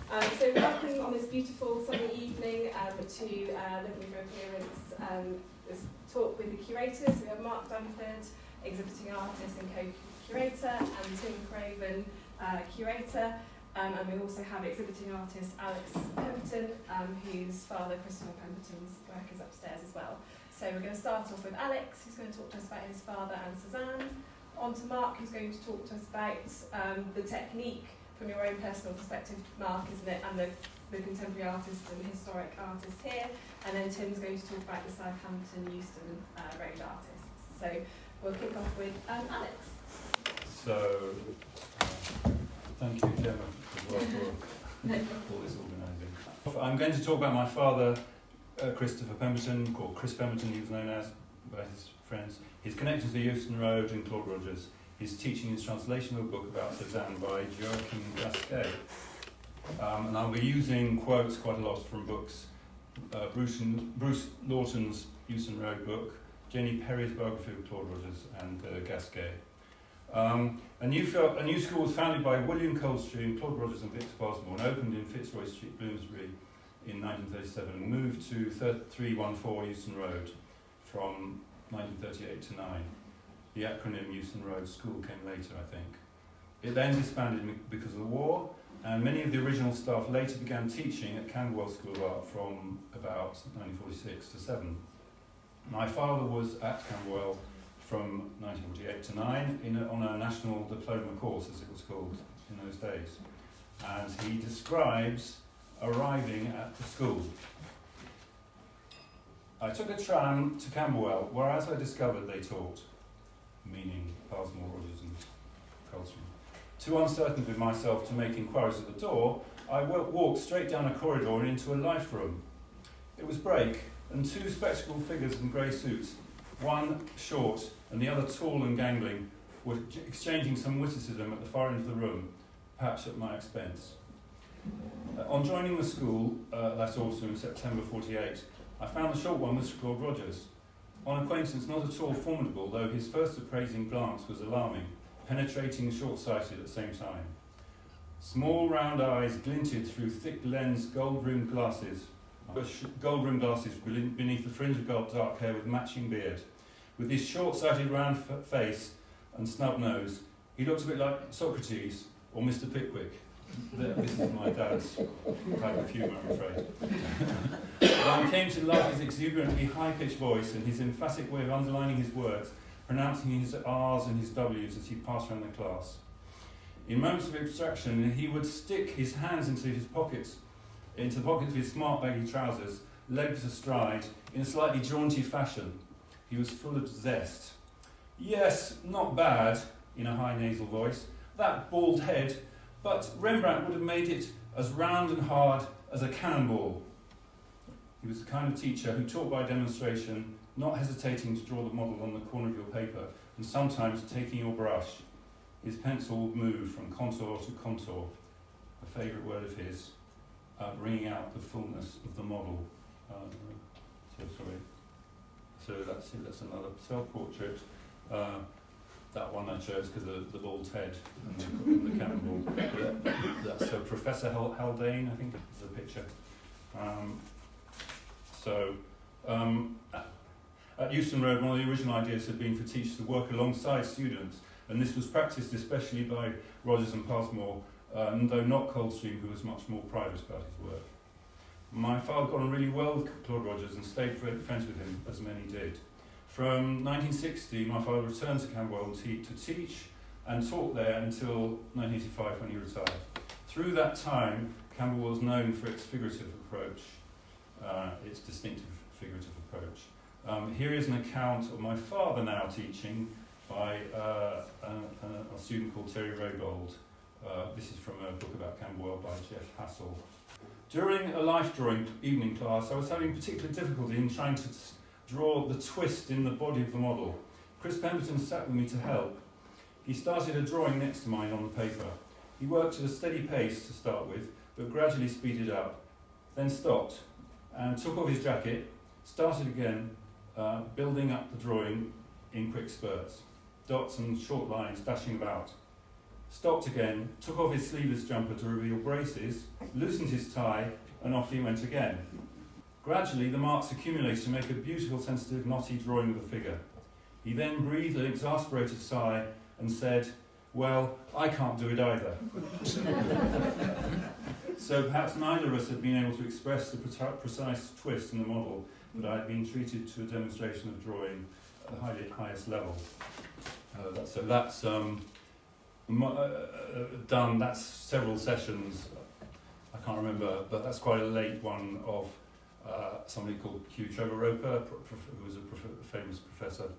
So welcome on this beautiful sunny evening to Looking for Appearance, this talk with the curators. We have Mark Dunford, exhibiting artist and co-curator, and Tim Craven, curator. And we also have exhibiting artist Alex Pemberton, whose father, Christopher Pemberton's work is upstairs as well. So we're going to start off with Alex, who's going to talk to us about his father and Suzanne. On to Mark, who's going to talk to us about the technique from your own personal perspective, Mark, isn't it? And the contemporary artist and historic artist here. And then Tim's going to talk about the Southampton Euston Road artists. So we'll kick off with Alex. So, thank you, Gemma, as well for all this organising. I'm going to talk about my father, Christopher Pemberton, or Chris Pemberton he was known as by his friends, his connection to Euston Road and Claude Rogers, his teaching his translation of a book about Suzanne by Joachim Gasquet. And I'll be using quotes quite a lot from books. Bruce Lawton's Euston Road book, Jenny Perry's biography of Claude Rogers, and Gasquet. A new school was founded by William Coldstream, Claude Rogers and Victor Pasmore, and opened in Fitzroy Street, Bloomsbury in 1937, and moved to 314 Euston Road from 1938 to 9. The acronym Euston Road School came later, I think. It then disbanded because of the war, and many of the original staff later began teaching at Camberwell School of Art from about 1946 to 7. My father was at Camberwell from 1948 to 9 on a national diploma course, as it was called in those days. And he describes arriving at the school. I took a tram to Camberwell, where as I discovered they taught, meaning Pasmore, Rogers and Coldstream. Too uncertain with myself to make inquiries at the door, I walked straight down a corridor and into a life room. It was break, and two spectacled figures in grey suits, one short and the other tall and gangling, were exchanging some witticism at the far end of the room, perhaps at my expense. On joining the school that autumn in September 48, I found the short one was Claude Rogers. On acquaintance, not at all formidable, though his first appraising glance was alarming, penetrating and short-sighted at the same time. Small round eyes glinted through thick lensed gold-rimmed glasses beneath the fringe of dark hair with matching beard. With his short-sighted round face and snub nose, he looked a bit like Socrates or Mr. Pickwick. This is my dad's type of humour, I'm afraid. One came to love his exuberantly high-pitched voice and his emphatic way of underlining his words, pronouncing his R's and his W's as he passed around the class. In moments of abstraction, he would stick his hands into the pockets of his smart baggy trousers, legs astride, in a slightly jaunty fashion. He was full of zest. Yes, not bad, in a high nasal voice. That bald head, but Rembrandt would have made it as round and hard as a cannonball. He was the kind of teacher who taught by demonstration, not hesitating to draw the model on the corner of your paper, and sometimes taking your brush. His pencil would move from contour to contour, a favourite word of his, bringing out the fullness of the model. So that's it, that's another self-portrait. That one I chose because of the bald head and the cannonball. That's Professor Haldane, I think is the picture. At Euston Road, one of the original ideas had been for teachers to work alongside students, and this was practised especially by Rogers and Pasmore, though not Coldstream, who was much more private about his work. My father got on really well with Claude Rogers and stayed friends with him, as many did. From 1960, my father returned to Camberwell to teach and taught there until 1985 when he retired. Through that time, Camberwell was known for its figurative approach, its distinctive figurative approach. Here is an account of my father now teaching by a student called Terry Raybould. This is from a book about Camberwell by Jeff Hassel. During a life drawing evening class, I was having particular difficulty in trying to draw the twist in the body of the model. Chris Pemberton sat with me to help. He started a drawing next to mine on the paper. He worked at a steady pace to start with, but gradually speeded up, then stopped and took off his jacket, started again, building up the drawing in quick spurts, dots and short lines dashing about. Stopped again, took off his sleeveless jumper to reveal braces, loosened his tie, and off he went again. Gradually, the marks accumulated to make a beautiful, sensitive, knotty drawing of the figure. He then breathed an exasperated sigh and said, "Well, I can't do it either." So perhaps neither of us had been able to express the precise twist in the model, but I had been treated to a demonstration of drawing at the highest level. So that's done, that's several sessions, I can't remember, but that's quite a late one of somebody called Hugh Trevor Roper, who was a famous professor.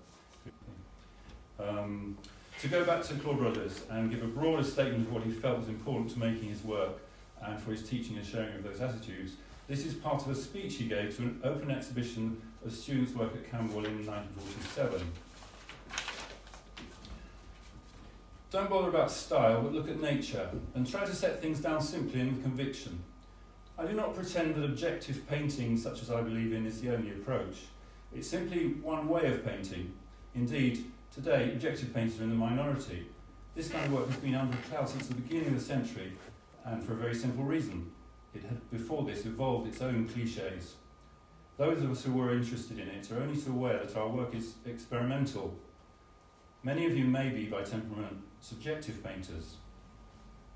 To go back to Claude Rogers and give a broader statement of what he felt was important to making his work and for his teaching and sharing of those attitudes, this is part of a speech he gave to an open exhibition of students' work at Camberwell in 1947. Don't bother about style, but look at nature, and try to set things down simply and with conviction. I do not pretend that objective painting, such as I believe in, is the only approach. It's simply one way of painting. Indeed, today, objective painters are in the minority. This kind of work has been under cloud since the beginning of the century, and for a very simple reason. It had, before this, evolved its own cliches. Those of us who were interested in it are only too aware that our work is experimental. Many of you may be, by temperament, subjective painters.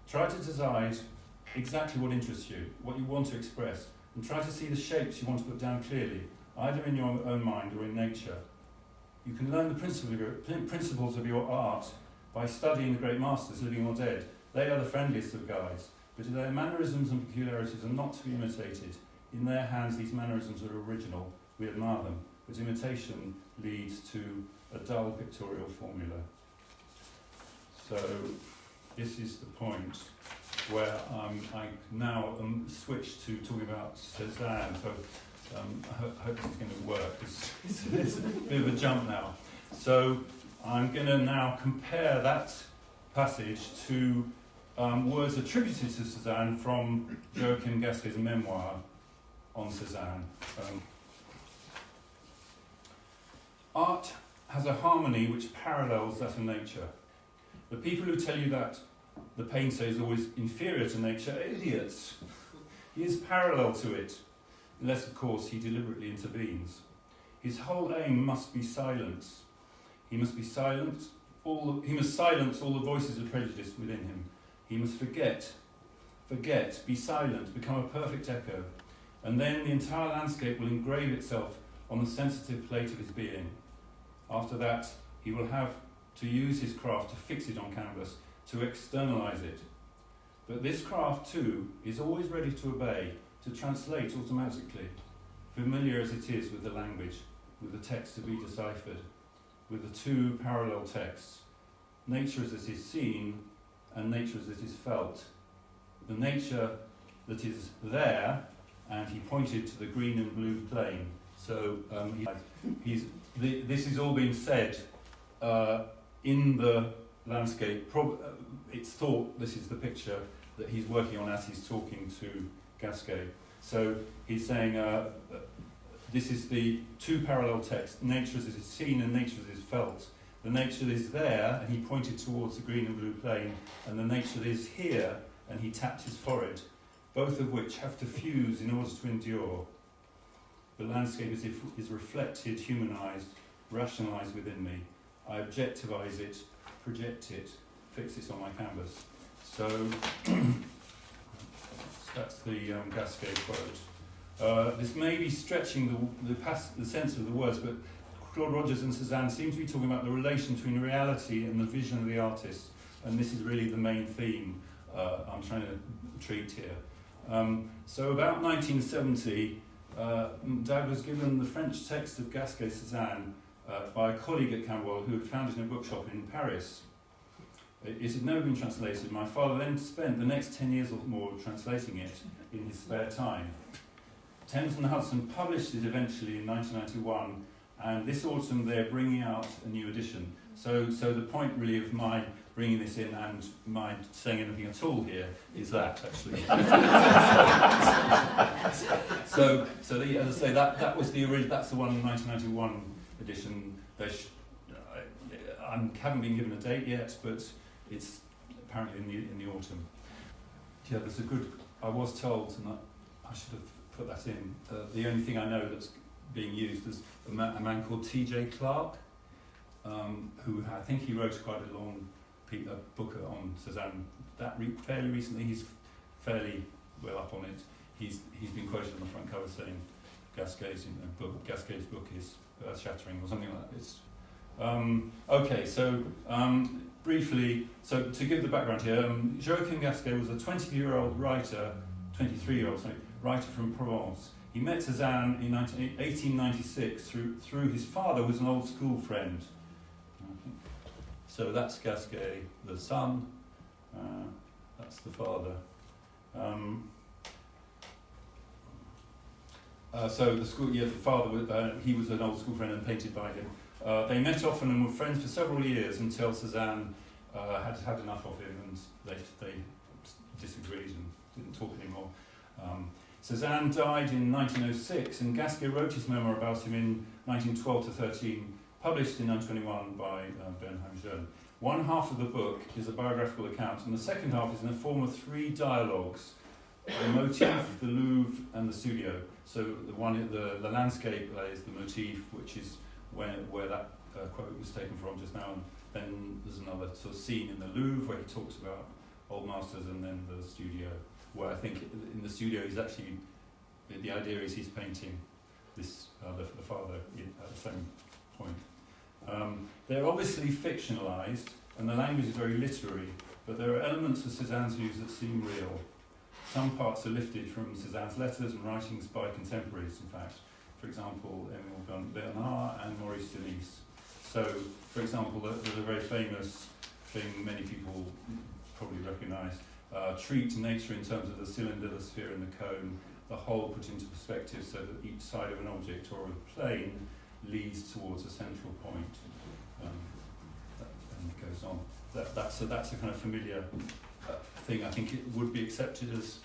Try to decide exactly what interests you, what you want to express, and try to see the shapes you want to put down clearly, either in your own mind or in nature. You can learn the principles of your art by studying the great masters, living or dead. They are the friendliest of guides, but their mannerisms and peculiarities are not to be imitated. In their hands, these mannerisms are original. We admire them, but imitation leads to a dull pictorial formula. So this is the point where I now switch to talking about Cézanne. So I hope this is going to work. It's a bit of a jump now. So I'm going to now compare that passage to words attributed to Cézanne from Joachim Gasquet's memoir on Cézanne. Art has a harmony which parallels that of nature. The people who tell you that the painter is always inferior to nature are idiots. He is parallel to it, unless of course he deliberately intervenes. His whole aim must be silence. He must silence all the voices of prejudice within him. He must forget, be silent, become a perfect echo, and then the entire landscape will engrave itself on the sensitive plate of his being. After that, he will have to use his craft to fix it on canvas, to externalise it. But this craft too is always ready to obey, to translate automatically, familiar as it is with the language, with the text to be deciphered, with the two parallel texts, nature as it is seen and nature as it is felt. The nature that is there, and he pointed to the green and blue plane. So this is all being said in the landscape. It's thought this is the picture that he's working on as he's talking to Gasquet. So he's saying this is the two parallel texts, nature as it is seen and nature as it is felt. The nature that is there, and he pointed towards the green and blue plane, and the nature that is here, and he tapped his forehead, both of which have to fuse in order to endure. The landscape is reflected, humanised, rationalised within me. I objectivise it, project it, fix it on my canvas. So that's the Gasquet quote. This may be stretching the sense of the words, but Claude Rogers and Cézanne seem to be talking about the relation between reality and the vision of the artist, and this is really the main theme I'm trying to treat here. So about 1970, Dad was given the French text of Gasquet Cézanne by a colleague at Camberwell who had found it in a bookshop in Paris. It had never been translated. My father then spent the next 10 years or more translating it in his spare time. Thames and Hudson published it eventually in 1991, and this autumn they're bringing out a new edition. So the point really of my bringing this in and my saying anything at all here is that, actually. so as I say, that was the original. That's the one in 1991 edition. I haven't been given a date yet, but it's apparently in the autumn. Yeah, there's a good I was told, and I should have put that in, the only thing I know that's being used is a man called T.J. Clarke, who I think he wrote quite a long book on Cézanne fairly recently. He's fairly well up on it. He's been quoted on the front cover saying Gasquet's book is earth-shattering or something like that. It's, okay, so briefly, so to give the background here, Joachim Gasquet was a 23-year-old writer from Provence. He met Cézanne in 1896 through his father, who was an old school friend. So that's Gasquet, the son. That's the father. So the father, he was an old school friend and painted by him. They met often and were friends for several years until Cézanne had enough of him, and they disagreed and didn't talk anymore. Cézanne died in 1906, and Gasquet wrote his memoir about him in 1912-13, published in 1921 by Bernheim Jeune. One half of the book is a biographical account, and the second half is in the form of 3 dialogues: the motif, the Louvre, and the studio. So the landscape is the motif, which is where that quote was taken from just now. And then there's another sort of scene in the Louvre where he talks about old masters, and then the studio, where I think in the studio he's actually, the idea is he's painting this the father at the same point. They're obviously fictionalised, and the language is very literary, but there are elements of Cézanne's views that seem real. Some parts are lifted from Cézanne's letters and writings by contemporaries, in fact. For example, Émile Bernard and Maurice Denis. So, for example, there's a very famous thing many people probably recognise. Treat nature in terms of the cylinder, the sphere and the cone, the whole put into perspective so that each side of an object or a plane leads towards a central point. And it goes on. That's a kind of familiar thing. I think it would be accepted as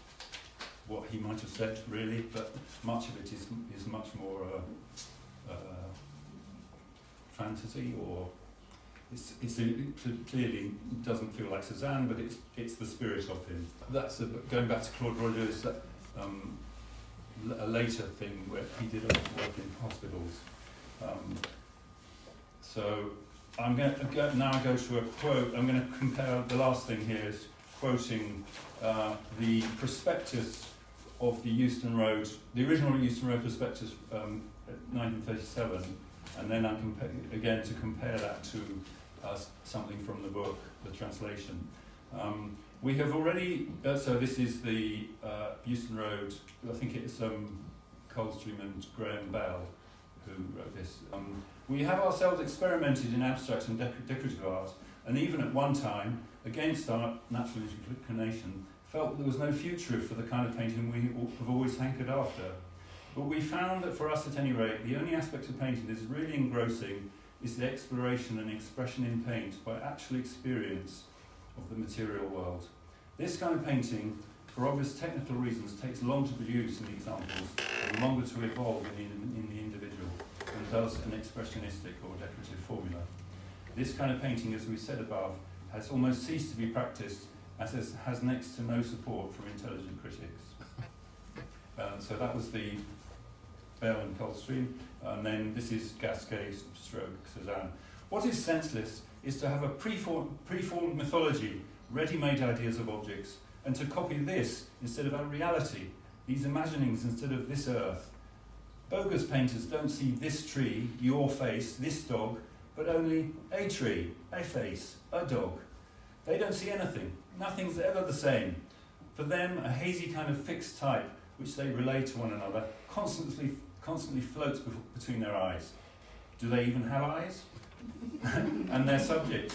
what he might have said, really, but much of it is much more fantasy, or it clearly doesn't feel like Cézanne, but it's the spirit of him. That's going back to Claude Rogers, a later thing where he did work in hospitals. So I'm going to now go to a quote. I'm going to compare, the last thing here is quoting the prospectus of the Euston Road, the original Euston Road prospectus, 1937, and then I'm again to compare that to something from the book, the translation. We have already, so this is the Euston Road, I think it's Coldstream and Graham Bell who wrote this. We have ourselves experimented in abstract and decorative art, and even at one time, against our natural inclination, felt there was no future for the kind of painting we have always hankered after. But we found that for us at any rate, the only aspect of painting that is really engrossing is the exploration and expression in paint by actual experience of the material world. This kind of painting, for obvious technical reasons, takes long to produce in the examples and longer to evolve in the individual than does an expressionistic or decorative formula. This kind of painting, as we said above, has almost ceased to be practiced, as it has next to no support from intelligent critics. So that was the Bell and Coldstream, and then this is Gasquet stroke Cézanne. What is senseless is to have a preformed mythology, ready-made ideas of objects, and to copy this instead of our reality, these imaginings instead of this earth. Bogus painters don't see this tree, your face, this dog, but only a tree, a face, a dog. They don't see anything. Nothing's ever the same. For them, a hazy kind of fixed type, which they relay to one another, constantly floats between their eyes. Do they even have eyes? and their subject.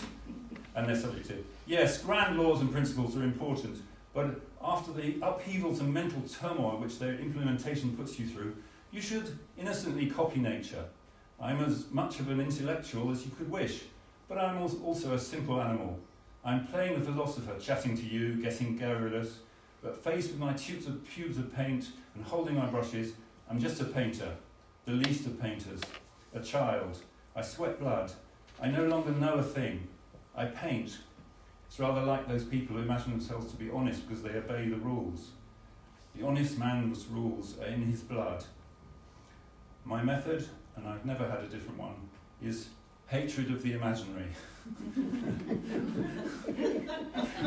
Yes, grand laws and principles are important, but after the upheavals and mental turmoil which their implementation puts you through, you should innocently copy nature. I'm as much of an intellectual as you could wish, but I'm also a simple animal. I'm playing the philosopher, chatting to you, getting garrulous, but faced with my tubes of paint and holding my brushes, I'm just a painter, the least of painters, a child. I sweat blood. I no longer know a thing. I paint. It's rather like those people who imagine themselves to be honest because they obey the rules. The honest man's rules are in his blood. My method, and I've never had a different one, is hatred of the imaginary.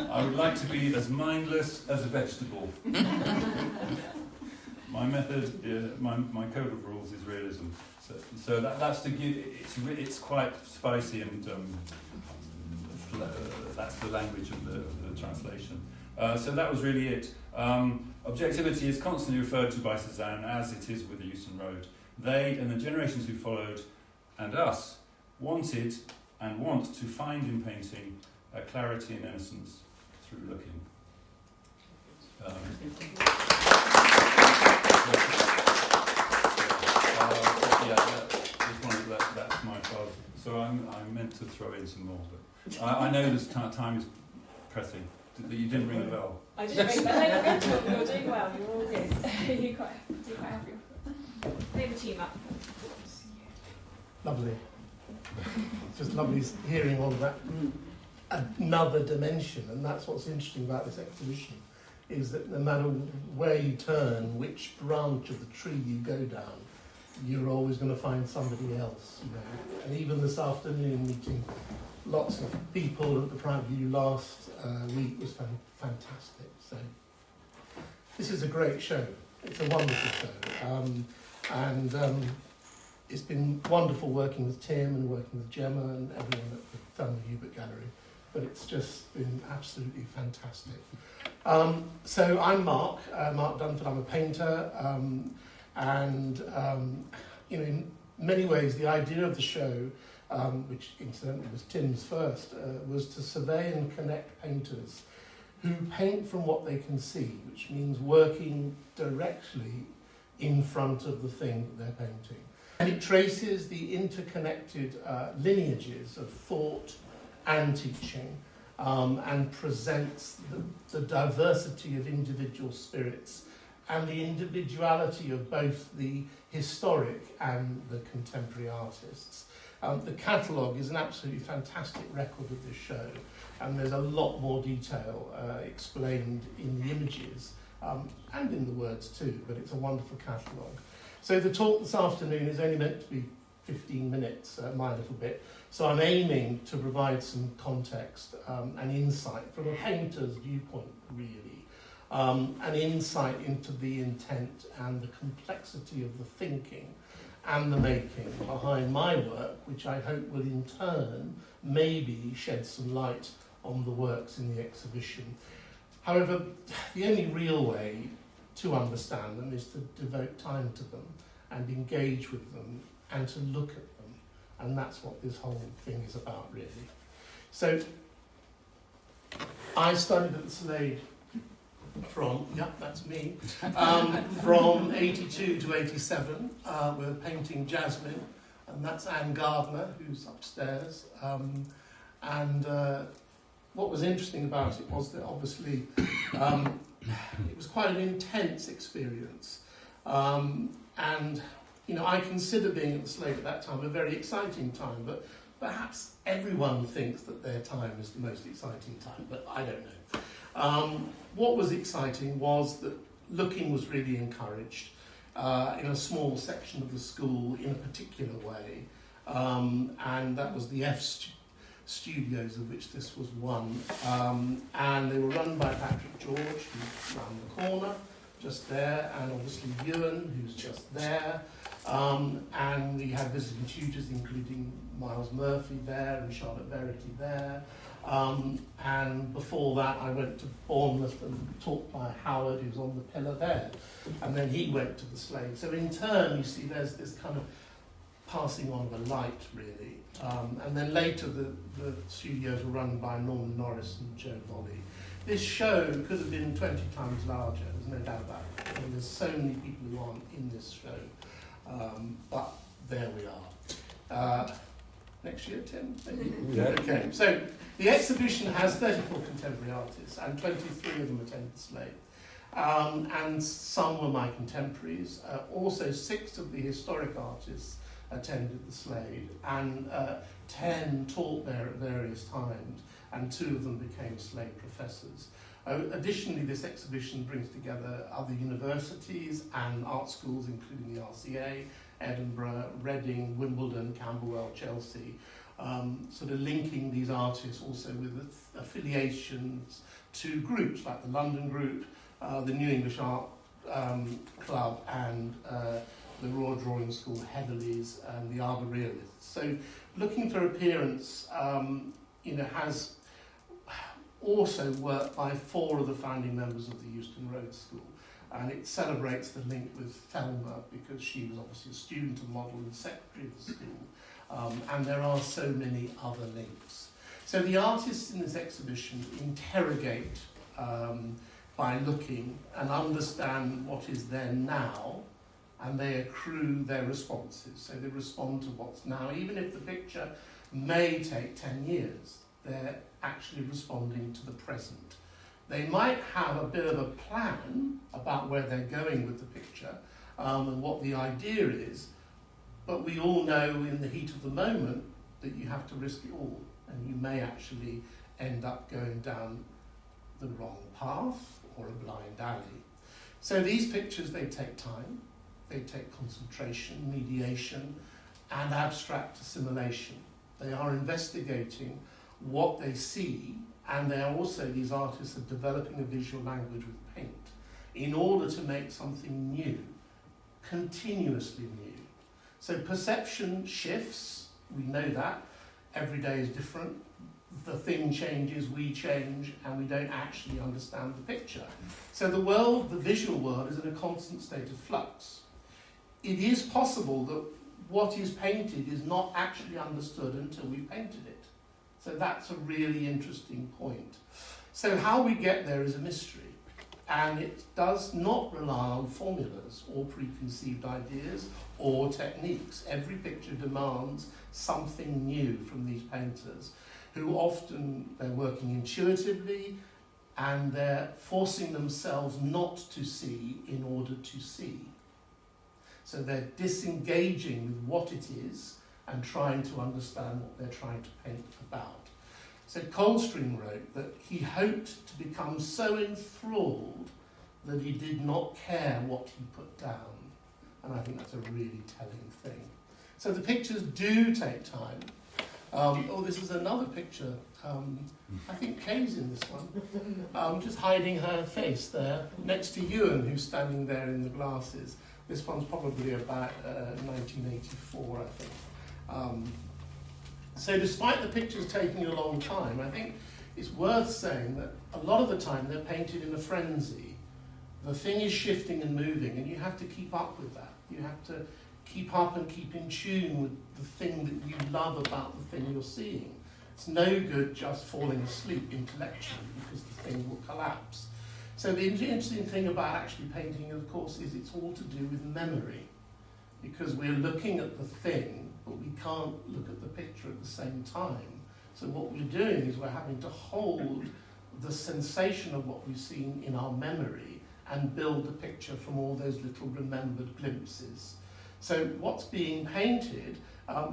I would like to be as mindless as a vegetable. My method, my code of rules is realism. So that's to give. It's quite spicy, and that's the language of the translation. So that was really it. Objectivity is constantly referred to by Cézanne as it is with the Euston Road. They and the generations who followed, and us, wanted and want to find in painting a clarity and innocence through looking. That's my father. So I'm meant to throw in some more, but I know this time is pressing. You didn't ring the bell. I didn't ring the bell. You're doing well. You're all good. You're quite happy. Over to you, Matt. Lovely. Just lovely hearing all that. Another dimension, and that's what's interesting about this exhibition, is that no matter where you turn, which branch of the tree you go down, you're always going to find somebody else. You know? And even this afternoon, meeting lots of people at the Private View last week was fantastic. So this is a great show. It's a wonderful show. It's been wonderful working with Tim and working with Gemma and everyone at the Thelma Hubert Gallery. But it's just been absolutely fantastic. So I'm Mark Dunford. I'm a painter. In many ways, the idea of the show, which incidentally was Tim's first, was to survey and connect painters who paint from what they can see, which means working directly in front of the thing that they're painting. And it traces the interconnected lineages of thought and teaching, and presents the diversity of individual spirits and the individuality of both the historic and the contemporary artists. The catalogue is an absolutely fantastic record of this show, and there's a lot more detail explained in the images and in the words too, but it's a wonderful catalogue. So the talk this afternoon is only meant to be 15 minutes, my little bit, so I'm aiming to provide some context and insight from a painter's viewpoint, really. An insight into the intent and the complexity of the thinking and the making behind my work, which I hope will in turn maybe shed some light on the works in the exhibition. However, the only real way to understand them is to devote time to them and engage with them and to look at them. And that's what this whole thing is about, really. So, I studied at the Slade from, that's me, from 82 to 87 with painting Jasmine, and that's Anne Gardner, who's upstairs. What was interesting about it was that obviously it was quite an intense experience. I consider being at the Slade at that time a very exciting time, but perhaps everyone thinks that their time is the most exciting time, but I don't know. What was exciting was that looking was really encouraged in a small section of the school in a particular way, and that was the studios, of which this was one, and they were run by Patrick George, who's around the corner, just there, and obviously Euan, who's just there, and we had visiting tutors including Myles Murphy there and Charlotte Verity there, and before that I went to Bournemouth and taught by Howard, who's on the pillar there, and then he went to the Slade. So in turn, you see, there's this kind of passing on of a light, really. And then later the studios were run by Norman Norris and Joe Volley. This show could have been 20 times larger, there's no doubt about it. I mean, there's so many people who aren't in this show, but there we are. Next year, Tim? Maybe? Yeah. Okay, so the exhibition has 34 contemporary artists, and 23 of them attended the Slade. And some were my contemporaries. Also, 6 of the historic artists attended the Slade, and 10 taught there at various times, and 2 of them became Slade professors. Additionally, this exhibition brings together other universities and art schools, including the RCA, Edinburgh, Reading, Wimbledon, Camberwell, Chelsea, sort of linking these artists also with affiliations to groups like the London Group, the New English Art Club, and the Royal Drawing School, Heatherleys, and the Arborealists. So looking for appearance, has also worked by 4 of the founding members of the Euston Road School, and it celebrates the link with Thelma because she was obviously a student, a model, and secretary of the school, and there are so many other links. So the artists in this exhibition interrogate by looking and understand what is there now, and they accrue their responses. So they respond to what's now, even if the picture may take 10 years. They're actually responding to the present. They might have a bit of a plan about where they're going with the picture and what the idea is, but we all know in the heat of the moment that you have to risk it all, and you may actually end up going down the wrong path or a blind alley. So these pictures, they take time, they take concentration, mediation, and abstract assimilation. They are investigating what they see, and they are also, these artists are developing a visual language with paint in order to make something new, continuously new. So perception shifts, we know that, every day is different, the thing changes, we change, and we don't actually understand the picture. So the world, the visual world, is in a constant state of flux. It is possible that what is painted is not actually understood until we painted it. So that's a really interesting point. So how we get there is a mystery, and it does not rely on formulas or preconceived ideas or techniques. Every picture demands something new from these painters, who often, they're working intuitively, and they're forcing themselves not to see in order to see. So they're disengaging with what it is and trying to understand what they're trying to paint about. So Coldstream wrote that he hoped to become so enthralled that he did not care what he put down. And I think that's a really telling thing. So the pictures do take time. This is another picture. I think Kay's in this one. Just hiding her face there, next to Euan, who's standing there in the glasses. This one's probably about 1984, I think. So despite the pictures taking a long time, I think it's worth saying that a lot of the time they're painted in a frenzy. The thing is shifting and moving, and you have to keep up with that. You have to keep up and keep in tune with the thing that you love about the thing you're seeing. It's no good just falling asleep intellectually, because the thing will collapse. So the interesting thing about actually painting, of course, is it's all to do with memory, because we're looking at the thing, but we can't look at the picture at the same time. So what we're doing is we're having to hold the sensation of what we've seen in our memory and build the picture from all those little remembered glimpses. So what's being painted,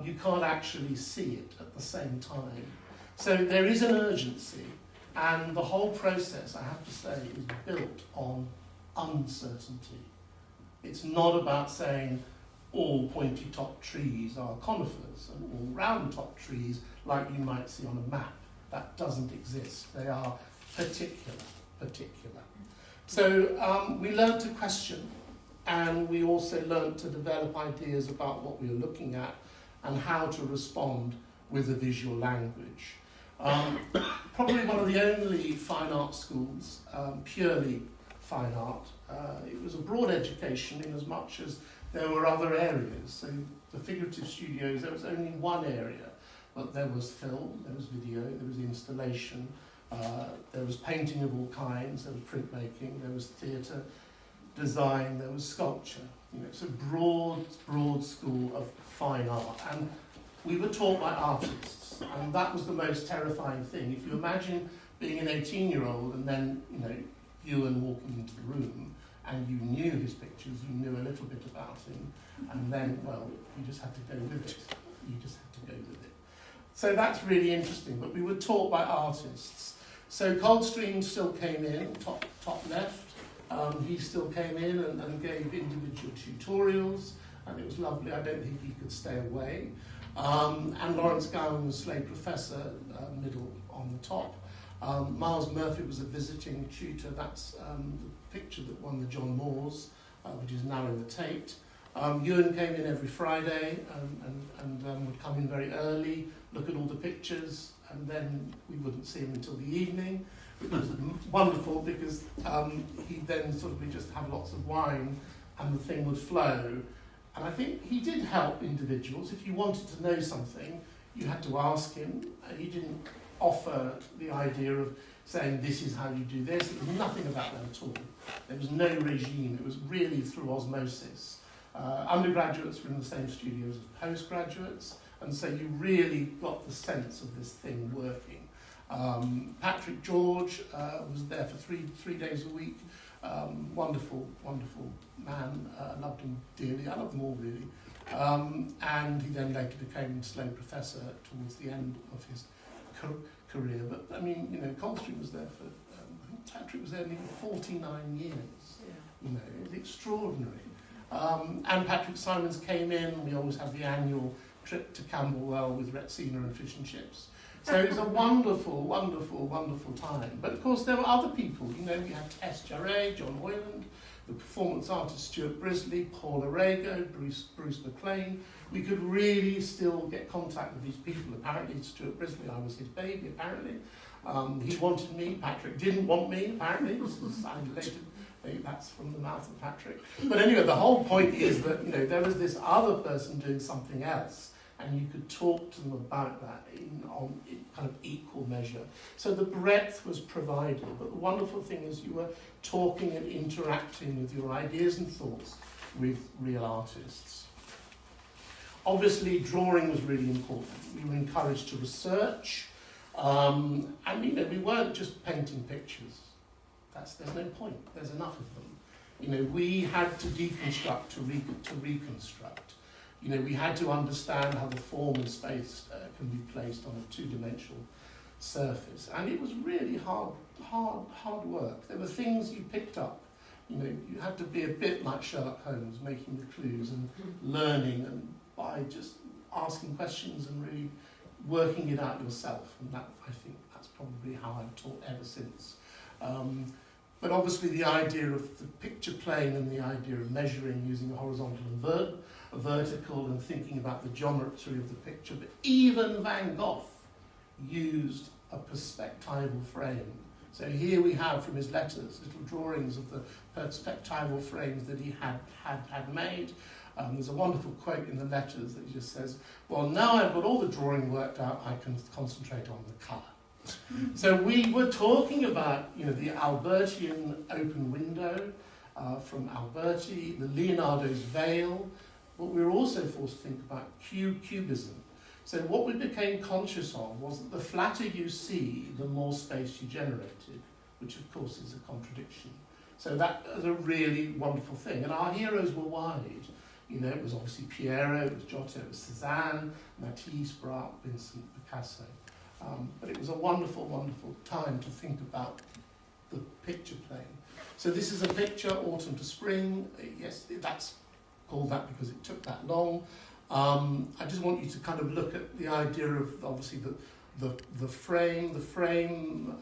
you can't actually see it at the same time. So there is an urgency, and the whole process, I have to say, is built on uncertainty. It's not about saying all pointy-top trees are conifers and all round-top trees like you might see on a map. That doesn't exist. They are particular. So we learned to question, and we also learned to develop ideas about what we were looking at and how to respond with a visual language. Probably one of the only fine art schools, purely fine art. It was a broad education in as much as there were other areas. So the figurative studios, there was only one area, but there was film, there was video, there was installation, there was painting of all kinds, there was printmaking, there was theatre, design, there was sculpture. It's a broad school of fine art, and we were taught by artists, and that was the most terrifying thing. If you imagine being an 18-year-old and then, Euan walking into the room, and you knew his pictures, you knew a little bit about him, and then, well, you just had to go with it. So that's really interesting, but we were taught by artists. So Coldstream still came in, top left. He still came in and gave individual tutorials, and it was lovely. I don't think he could stay away. And Lawrence Gowan was Slade Professor, middle on the top. Myles Murphy was a visiting tutor. That's the picture that won the John Moores, which is now in the Tate. Euan came in every Friday and would come in very early, look at all the pictures, and then we wouldn't see him until the evening, which was wonderful because he'd then sort of just have lots of wine and the thing would flow. And I think he did help individuals. If you wanted to know something, you had to ask him. He didn't offer the idea of saying, this is how you do this. There was nothing about that at all. There was no regime. It was really through osmosis. Undergraduates were in the same studios as postgraduates, and so you really got the sense of this thing working. Patrick George was there for three days a week. Wonderful man. I loved him dearly. I loved them all really. And he then later became Slade Professor towards the end of his career. But I mean, you know, Coldstream was there for, I think Patrick was there nearly 49 years. Yeah. You know, it was extraordinary. And Patrick Symons came in. We always have the annual trip to Camberwell with Retsina and fish and chips. So it was a wonderful time. But of course there were other people. You know, we had Tess Jarret, John Hoyland, the performance artist Stuart Brisley, Paul Arago, Bruce McLean. We could really still get contact with these people. Apparently Stuart Brisley, I was his baby, apparently. He wanted me, Patrick didn't want me, apparently. This is later. Maybe that's from the mouth of Patrick. But anyway, the whole point is that, you know, there was this other person doing something else, and you could talk to them about that on kind of equal measure. So the breadth was provided, but the wonderful thing is you were talking and interacting with your ideas and thoughts with real artists. Obviously, drawing was really important. We were encouraged to research, and you know, we weren't just painting pictures. There's no point. There's enough of them. You know, we had to deconstruct to reconstruct. You know, we had to understand how the form and space can be placed on a two-dimensional surface, and it was really hard work. There were things you picked up. You know, you had to be a bit like Sherlock Holmes, making the clues and learning, and by just asking questions and really working it out yourself. And that, I think, that's probably how I've taught ever since. But obviously the idea of the picture plane and the idea of measuring using a horizontal and a vertical and thinking about the geometry of the picture. But even Van Gogh used a perspectival frame. So here we have from his letters little drawings of the perspectival frames that he had made. There's a wonderful quote in the letters that just says, well, now I've got all the drawing worked out, I can concentrate on the colour. So we were talking about, you know, the Albertian open window from Alberti, the Leonardo's veil, but we were also forced to think about cubism. So what we became conscious of was that the flatter you see, the more space you generated, which of course is a contradiction. So that was a really wonderful thing. And our heroes were wide. You know, it was obviously Piero, it was Giotto, it was Cézanne, Matisse, Braque, Vincent, Picasso. But it was a wonderful time to think about the picture plane. So this is a picture, autumn to spring. Yes, that's called that because it took that long. I just want you to kind of look at the idea of, obviously, the frame. The frame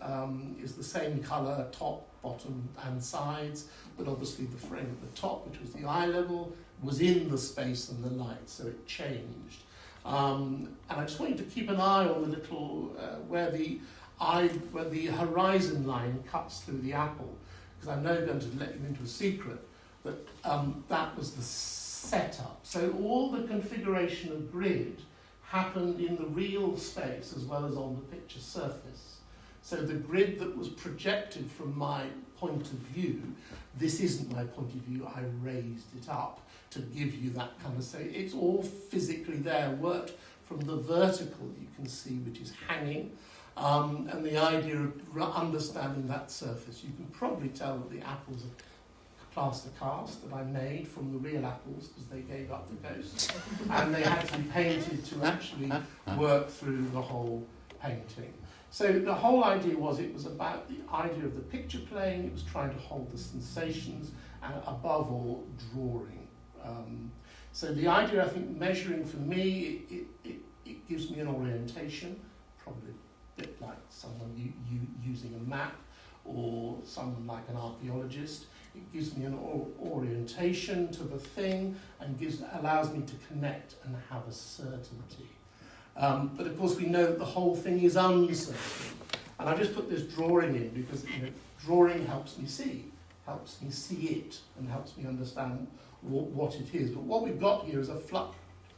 is the same colour, top, bottom and sides, but obviously the frame at the top, which was the eye level, was in the space and the light, so it changed. And I just want you to keep an eye on the little, where the horizon line cuts through the apple, because I'm now going to let you into a secret, that that was the setup. So all the configuration of grid happened in the real space as well as on the picture surface. So the grid that was projected from my point of view, this isn't my point of view, I raised it up to give you that kind of, so it's all physically there, worked from the vertical you can see, which is hanging, and the idea of understanding that surface. You can probably tell that the apples are plaster cast that I made from the real apples because they gave up the ghost, and they had to be painted to actually work through the whole painting. So the whole idea was it was about the idea of the picture plane, it was trying to hold the sensations, and above all, drawing. So the idea, I think, measuring for me, it gives me an orientation, probably a bit like someone using a map, or someone like an archaeologist. It gives me an orientation to the thing and allows me to connect and have a certainty. But of course we know that the whole thing is uncertain. And I just put this drawing in because drawing helps me see it and helps me understand what it is. But what we've got here is a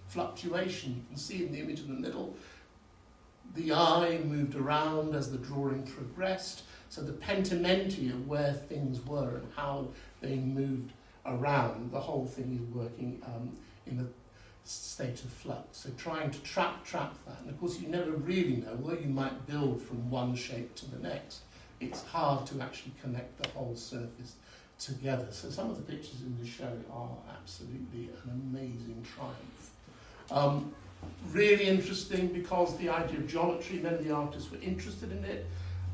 fluctuation. You can see in the image in the middle, the eye moved around as the drawing progressed. So the pentimenti of where things were and how they moved around, the whole thing is working in a state of flux. So trying to trap that. And of course you never really know, although you might build from one shape to the next, it's hard to actually connect the whole surface together. So some of the pictures in the show are absolutely an amazing triumph. Really interesting because the idea of geometry, many of the artists were interested in it.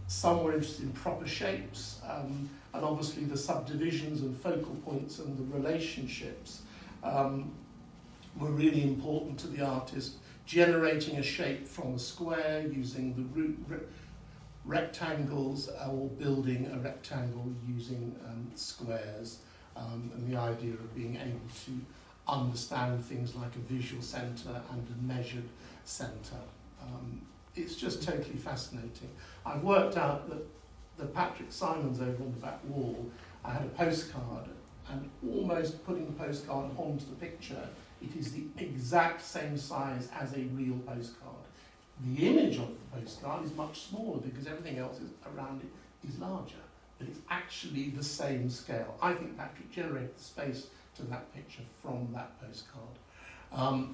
Some were interested in proper shapes, and obviously the subdivisions and focal points and the relationships were really important to the artist. Generating a shape from a square using the rectangles, or building a rectangle using squares, and the idea of being able to understand things like a visual centre and a measured centre. It's just totally fascinating. I've worked out that the Patrick Symons over on the back wall, I had a postcard, and almost putting the postcard onto the picture, it is the exact same size as a real postcard. The image of the postcard is much smaller because everything else around it is larger, but it's actually the same scale. I think Patrick generated the space to that picture from that postcard.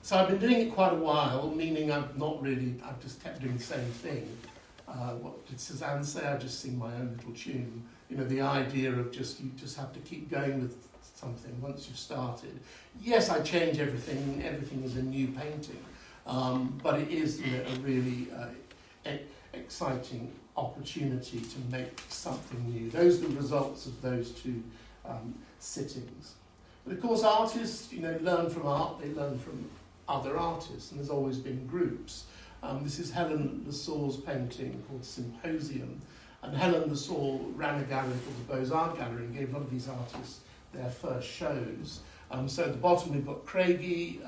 So I've been doing it quite a while, meaning I've just kept doing the same thing. What did Suzanne say? I just sing my own little tune. You know, the idea of you just have to keep going with something once you've started. Yes, I change everything. Everything is a new painting. But it is a really exciting opportunity to make something new. Those are the results of those two sittings. But of course, artists, learn from art. They learn from other artists, and there's always been groups. This is Helen Lessaw's painting called Symposium, and Helen Lessaw ran a gallery called the Beaux-Arts Gallery and gave a lot of these artists their first shows. So at the bottom we've got Craigie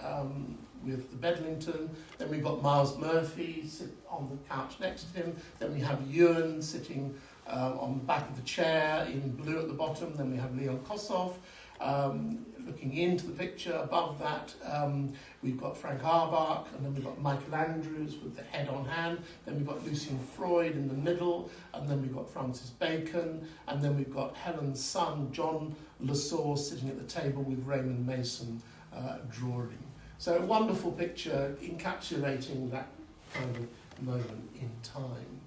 with the Bedlington, then we've got Myles Murphy on the couch next to him, then we have Euan sitting on the back of the chair in blue at the bottom, then we have Leon Kossoff looking into the picture. Above that we've got Frank Arbach, and then we've got Michael Andrews with the head on hand, then we've got Lucian Freud in the middle, and then we've got Francis Bacon, and then we've got Helen's son John Lessaw sitting at the table with Raymond Mason drawing. So a wonderful picture encapsulating that kind of moment in time.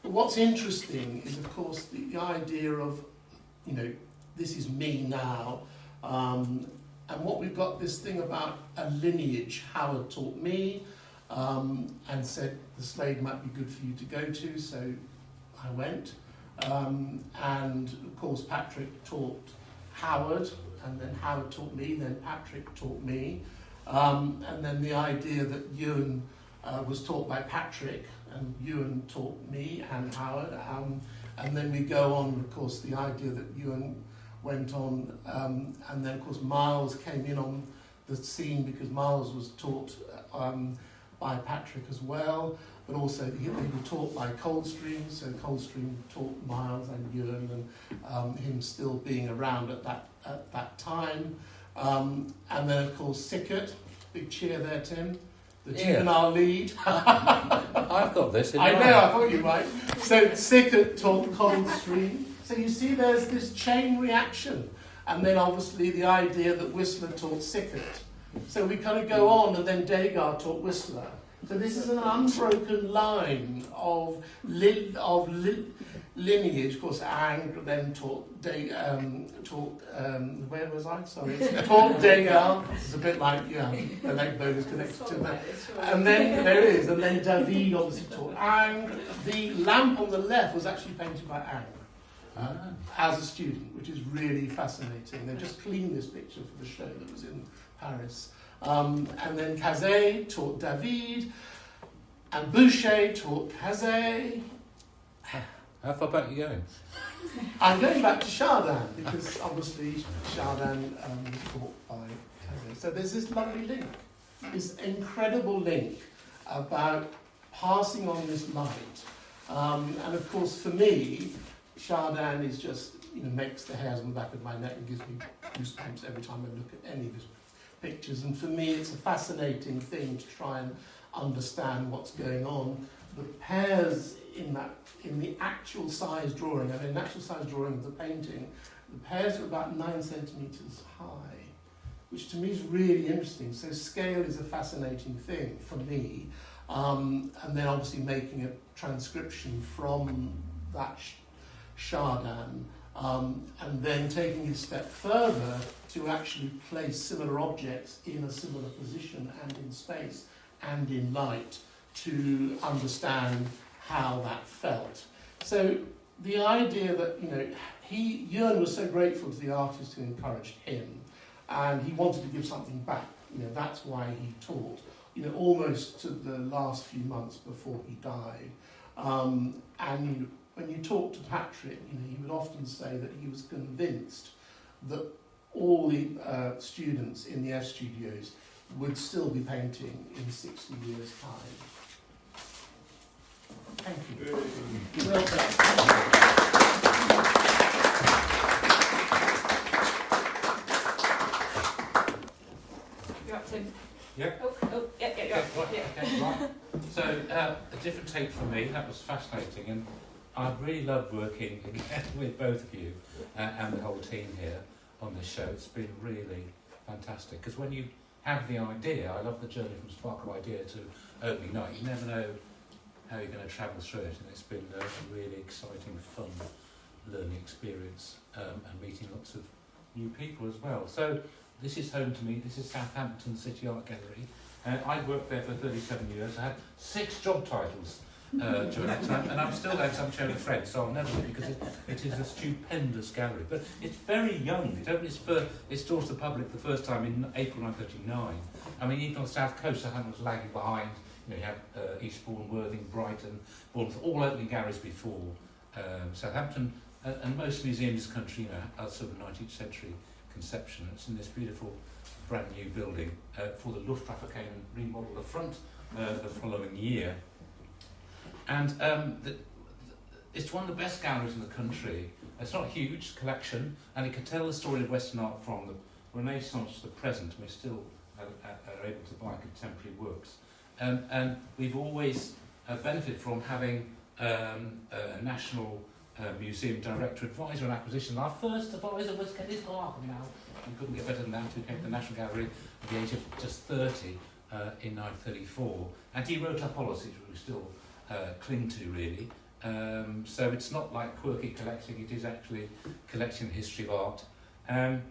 But what's interesting is, of course, the idea of, this is me now, and what we've got this thing about a lineage. Howard taught me and said the Slade might be good for you to go to, so I went. And of course Patrick taught Howard, and then Howard taught me, then Patrick taught me. And then the idea that Euan was taught by Patrick, and Euan taught me and Howard. And then we go on, of course, the idea that Euan went on, and then of course Myles came in on the scene because Myles was taught by Patrick as well, but also he was taught by Coldstream, so Coldstream taught Myles and Euan, and him still being around at that time. And then of course Sickert, big cheer there, Tim, the juvenile lead. I've got this. I know, I thought you might. So Sickert taught Coldstream. So you see there's this chain reaction. And then obviously the idea that Whistler taught Sickert. So we kind of go on, and then Degas taught Whistler. So this is an unbroken line of lineage, of course, Ang then taught where was I? Sorry, taught Degas. It's a bit like the leg bone is connected to that. And then there it is, and then David obviously taught Ang. The lamp on the left was actually painted by Ang as a student, which is really fascinating. They just cleaned this picture for the show that was in Paris. And then Cazet taught David, and Boucher taught Cazet. How far back are you going? I'm going back to Chardin, because obviously Chardin was taught by Cazet. So there's this lovely link, this incredible link about passing on this light. And of course, for me, Chardin is just, makes the hairs on the back of my neck and gives me goosebumps every time I look at any of his pictures. And for me, it's a fascinating thing to try and understand what's going on. The pairs in the actual size drawing, an actual size drawing of the painting, the pairs are about 9 centimetres high, which to me is really interesting. So scale is a fascinating thing for me. And then obviously making a transcription from that Chardin, and then taking it a step further to actually place similar objects in a similar position and in space and in light to understand how that felt. So the idea that, Euan was so grateful to the artist who encouraged him, and he wanted to give something back. That's why he taught, almost to the last few months before he died. And when you talk to Patrick, he would often say that he was convinced that all the students in the F studios would still be painting in 60 years' time. Thank you. Well done. You're up, Tim. Yeah. Yeah, you're up. Okay, right. So, a different take from me. That was fascinating, and I really loved working with both of you and the whole team here on this show. It's been really fantastic, because when you have the idea, I love the journey from spark of idea to opening night. You never know how you're going to travel through it, and it's been a really exciting, fun learning experience, and meeting lots of new people as well. So this is home to me. This is Southampton City Art Gallery. I've worked there for 37 years. I had 6 job titles during that time, and I'm still there because I'm showing friends, so I'll never leave, because it is a stupendous gallery. But it's very young. It opened its doors to the public the first time in April 1939. I mean, even on the south coast, Southampton was lagging behind. You have Eastbourne, Worthing, Brighton, Bournemouth, all opening galleries before Southampton, and most museums in this country, are sort of 19th century conception. It's in this beautiful brand new building for the Luftwaffe came and remodeled the front the following year. And it's one of the best galleries in the country. It's not a huge collection, and it can tell the story of Western art from the Renaissance to the present. We still are able to buy contemporary works. And we've always benefited from having a national museum director advisor on acquisition. Our first advisor was Kenneth Clark. Now, you couldn't get better than that, who came to the National Gallery at the age of just 30 in 1934. And he wrote our policies, which we still cling to, really. So it's not like quirky collecting, it is actually collecting the history of art. And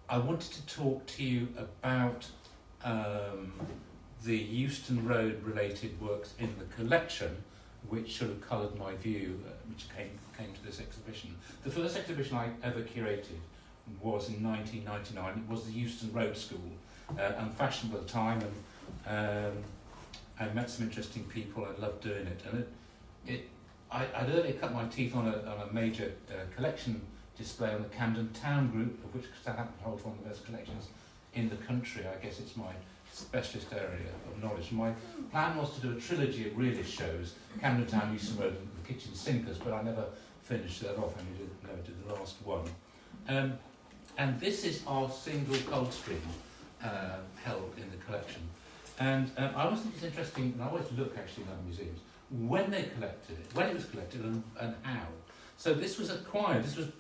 I wanted to talk to you about the Euston Road related works in the collection, which sort of coloured my view, which came to this exhibition. The first exhibition I ever curated was in 1999. It was the Euston Road School, unfashionable at the time, and I met some interesting people. I loved doing it, and I'd earlier cut my teeth on a major collection display on the Camden Town Group, of which Southampton holds one of the best collections in the country. I guess it's my specialist area of knowledge. My plan was to do a trilogy of realist shows, Camden Town, Euston Road and the Kitchen Sinkers, but I never finished that off, and never did the last one. And this is our single Coldstream held in the collection. And I always think it's interesting, and I always look actually at museums, when they collected it, when it was collected and how. So this was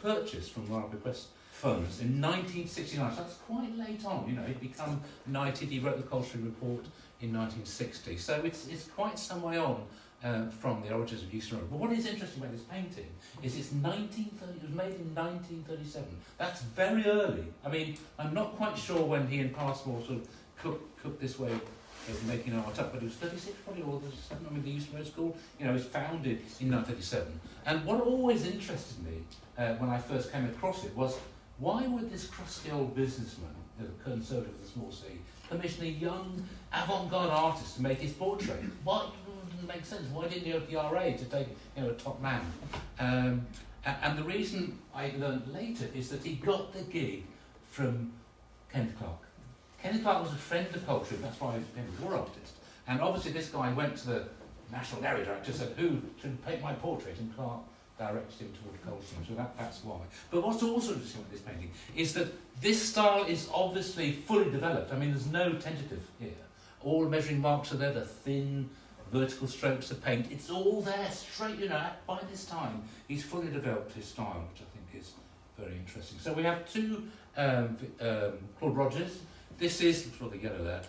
purchased from Royal Bequest Funds in 1969, so that's quite late on, he'd become knighted, he wrote the Coldstream Report in 1960, so it's quite some way on from the origins of Euston Road. But what is interesting about this painting is it was made in 1937. That's very early. I mean, I'm not quite sure when he and Pasmore sort of cooked this way of making art up, but it was 36 probably, or 37. I mean, the Euston Road School, you know, was founded in 1937. And what always interested me when I first came across it was, why would this crusty old businessman, conservative with a small c, commission a young avant-garde artist to make his portrait? Why? It doesn't make sense. Why didn't he go to the RA to take, you know, a top man? And the reason I learned later is that he got the gig from Kenneth Clark. Kenneth Clark was a friend of Coldstream, that's why he became a war artist. And obviously this guy went to the National Gallery director and said, who should paint my portrait? And Clark directed him toward Coldstream, so that's why. But what's also interesting with this painting is that this style is obviously fully developed. I mean, there's no tentative here. All measuring marks are there, the thin vertical strokes of paint. It's all there, straight, you know, by this time. He's fully developed his style, which I think is very interesting. So we have two Claude Rogers. This is, for the yellow there,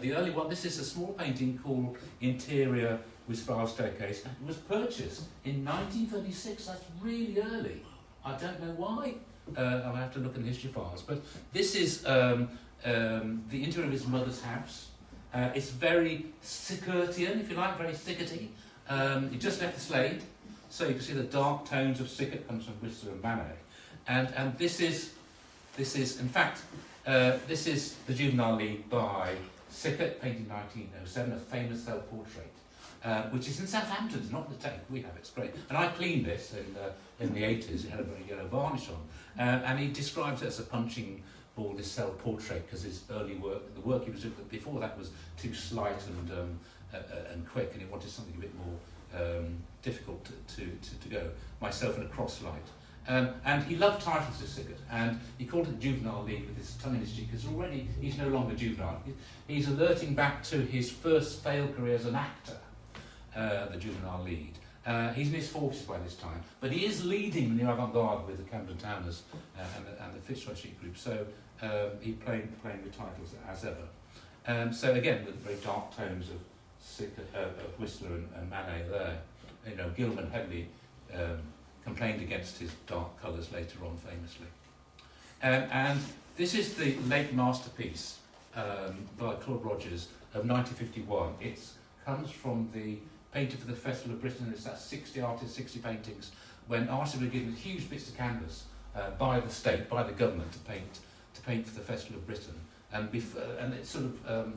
the early one. This is a small painting called Interior with Spiral Staircase. It was purchased in 1936. That's really early. I don't know why. I'll have to look in the history files. But this is the interior of his mother's house. It's very Sickertian, if you like, very Sickety. He just left the Slade, so you can see the dark tones of Sickert comes from Whistler and Manet. And this is, in fact, this is the Juvenile League by Sickert, painted in 1907, a famous self-portrait, which is in Southampton, it's not the Tate, we have it, it's great. And I cleaned this in the 80s, it had a very yellow varnish on, and he describes it as a punching ball, this self-portrait, because his early work, the work he was doing before that was too slight and quick, and he wanted something a bit more difficult to go, myself in a cross light. And he loved titles to Sickert, and he called it the Juvenile League with his tongue in his cheek, because already he's no longer juvenile. He's alerting back to his first failed career as an actor, the Juvenile Lead. He's in his 40s by this time, but he is leading the avant-garde with the Camden Towners and the Fitzroy Street group, so he's playing with titles as ever. So again, the very dark tones of Sickert, of Whistler and Manet there. You know, Gilman heavily complained against his dark colours later on, famously. And this is the late masterpiece by Claude Rogers of 1951. It comes from the painter for the Festival of Britain. It's that 60 artists, 60 paintings, when artists were given huge bits of canvas by the state, by the government, to paint for the Festival of Britain. And it sort of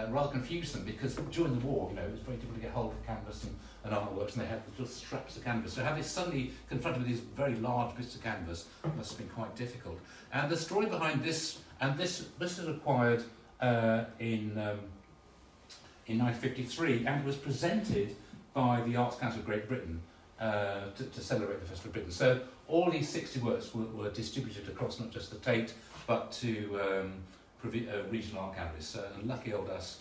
rather confused them, because during the war, you know, it was very difficult to get hold of canvas and artworks, and they had little straps of canvas. So having suddenly confronted with these very large bits of canvas must have been quite difficult. And the story behind this, and this was acquired in 1953, and it was presented by the Arts Council of Great Britain to celebrate the Festival of Britain. So all these 60 works were distributed across not just the Tate, but to regional art galleries. And lucky old us,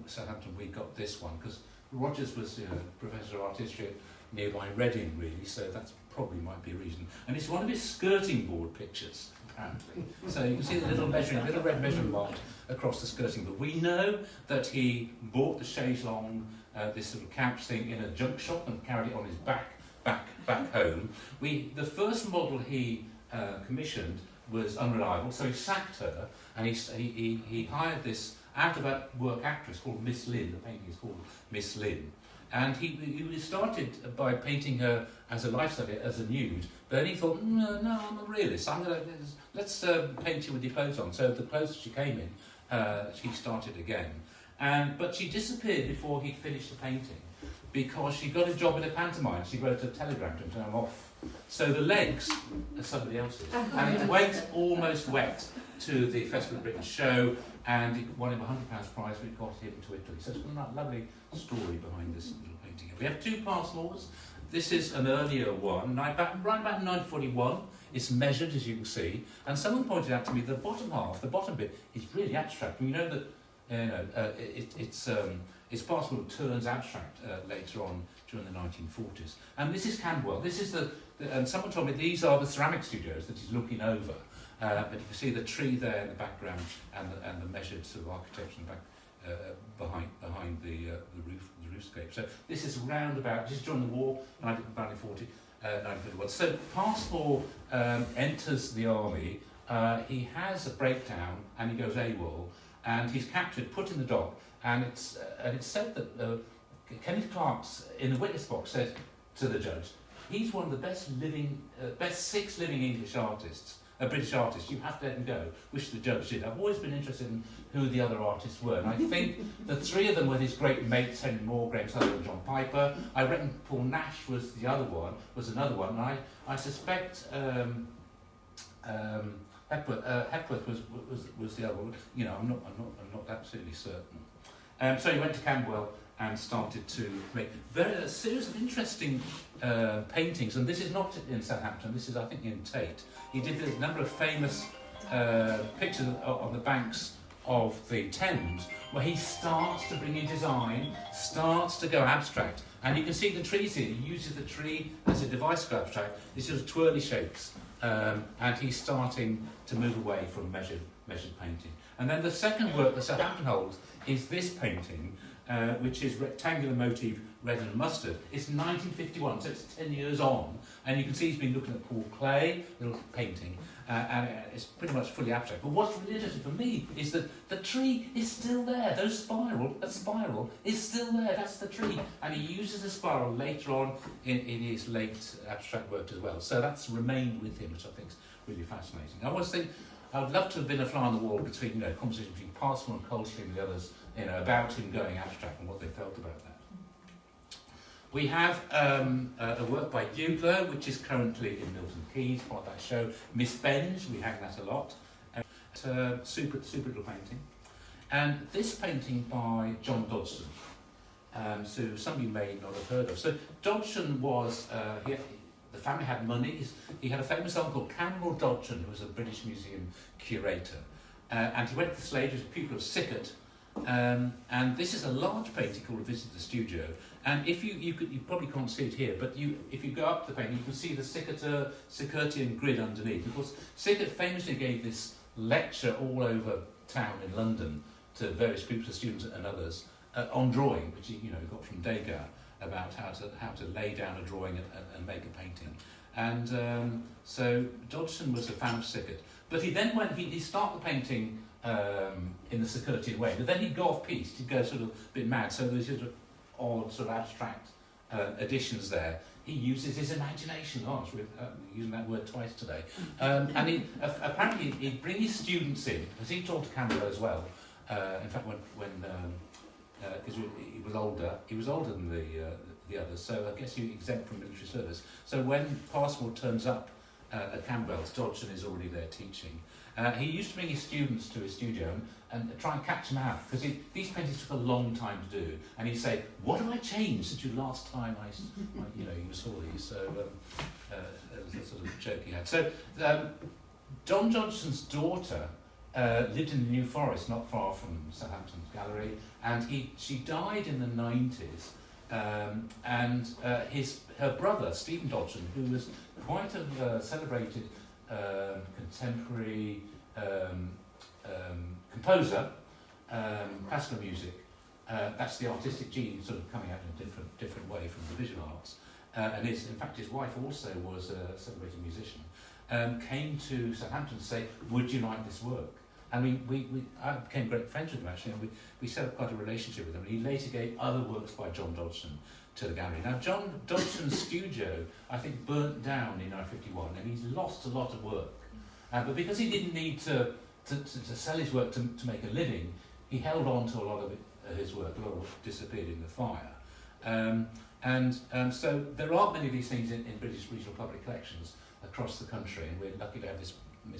Southampton, we got this one, because Rogers was Professor of Art History at nearby Reading, really, so that's probably might be a reason. And it's one of his skirting board pictures, apparently. So you can see the little red measuring mark across the skirting board. We know that he bought the chaise longue, this sort of couch thing, in a junk shop and carried it on his back home. The first model he commissioned was unreliable, so he sacked her, and he hired this out-of-work actress called Miss Lynn. The painting is called Miss Lynn. And he started by painting her as a lifestyle, as a nude, but then he thought, no, I'm a realist, let's paint you with your clothes on. So the clothes she came in, she started again. But she disappeared before he finished the painting, because she got a job in a pantomime. She wrote a telegram to him to turn him off. So the legs are somebody else's. And it went almost wet to the Festival of Britain show, and he won him a £100 prize, which got him to Italy. So it's a lovely story behind this little painting. We have two Pasmores. This is an earlier one, right about 1941. It's measured, as you can see. And someone pointed out to me the bottom half, the bottom bit, is really abstract. We know that it's Pasmore turns abstract later on during the 1940s. And this is Camberwell. This is and someone told me these are the ceramic studios that he's looking over. But you can see the tree there in the background and the measured sort of architecture in the behind the roofscape. So this is round about just during the war, 1940, 1941. So Pasmore enters the army. He has a breakdown and he goes AWOL, and he's captured, put in the dock. And it's said that Kenneth Clark's in the witness box said to the judge, he's one of the best 6 living English artists, British artists. You have to let him go, which the judge did. I've always been interested in who the other artists were, and I think the 3 of them were his great mates: Henry Moore, Graham Sutherland, and John Piper. I reckon Paul Nash was another one. And I suspect Hepworth was the other one. You know, I'm not absolutely certain. So he went to Camberwell and started to make a series of interesting paintings. And this is not in Southampton. This is, I think, in Tate. He did a number of famous pictures on the banks of the Thames, where he starts to bring in design, starts to go abstract. And you can see the trees here. He uses the tree as a device for abstract. These sort of twirly shapes. And he's starting to move away from measured painting. And then the second work that Southampton holds is this painting, which is rectangular motif, red and mustard. It's 1951, so it's 10 years on, and you can see he's been looking at Paul Clay, little painting, and it's pretty much fully abstract. But what's really interesting for me is that the tree is still there. That spiral is still there. That's the tree, and he uses the spiral later on in his late abstract work as well. So that's remained with him, which I think is really fascinating. I always think I would love to have been a fly on the wall between, conversation between Pasmore and Coldstream and the others, about him going abstract and what they felt about that. We have a work by Uglow, which is currently in Milton Keynes, part of that show. Miss Benj, we hang that a lot. Super little painting. And this painting by John Dodgson, so some of you may not have heard of. So Dodgson was, the family had money. He had a famous uncle, Campbell Dodgson, who was a British Museum curator. And he went to the Slade, he was a pupil of Sickert. And this is a large painting called A Visit to the Studio. And if you probably can't see it here, but if you go up the painting, you can see the Sickertian grid underneath. Of course, Sickert famously gave this lecture all over town in London to various groups of students and others on drawing, which he got from Degas, about how to lay down a drawing and make a painting. And so Dodgson was a fan of Sickert, but he then he started the painting in the Sickertian way, but then he'd go off piste, he'd go sort of a bit mad, so there's sort of odd sort of abstract additions there. He uses his imagination, using that word twice today, and he apparently he'd bring his students in, because he taught to Camberwell as well. In fact, when because he was older than the others, so I guess he was exempt from military service. So when Pasmore turns up at Camberwell, Dodgson is already there teaching. He used to bring his students to his studio and try and catch them out, because these paintings took a long time to do. And he'd say, "What have I changed since you last time you saw these?" So that was the sort of joke he had. So John Dodgson's daughter lived in the New Forest, not far from Southampton's gallery, and she died in the 90s. And her brother, Stephen Dodgson, who was quite a celebrated contemporary composer, classical music. That's the artistic gene sort of coming out in a different way from the visual arts. And in fact, his wife also was a celebrated musician. Came to Southampton to say, "Would you like this work?" And I became great friends with him, actually, and we set up quite a relationship with him. And he later gave other works by John Dodgson to the gallery. Now, John Dodgson's studio, I think, burnt down in 1951, and he's lost a lot of work. But because he didn't need to sell his work to make a living, he held on to a lot of his work. A lot of it disappeared in the fire. So there aren't many of these things in British regional public collections across the country, and we're lucky to have this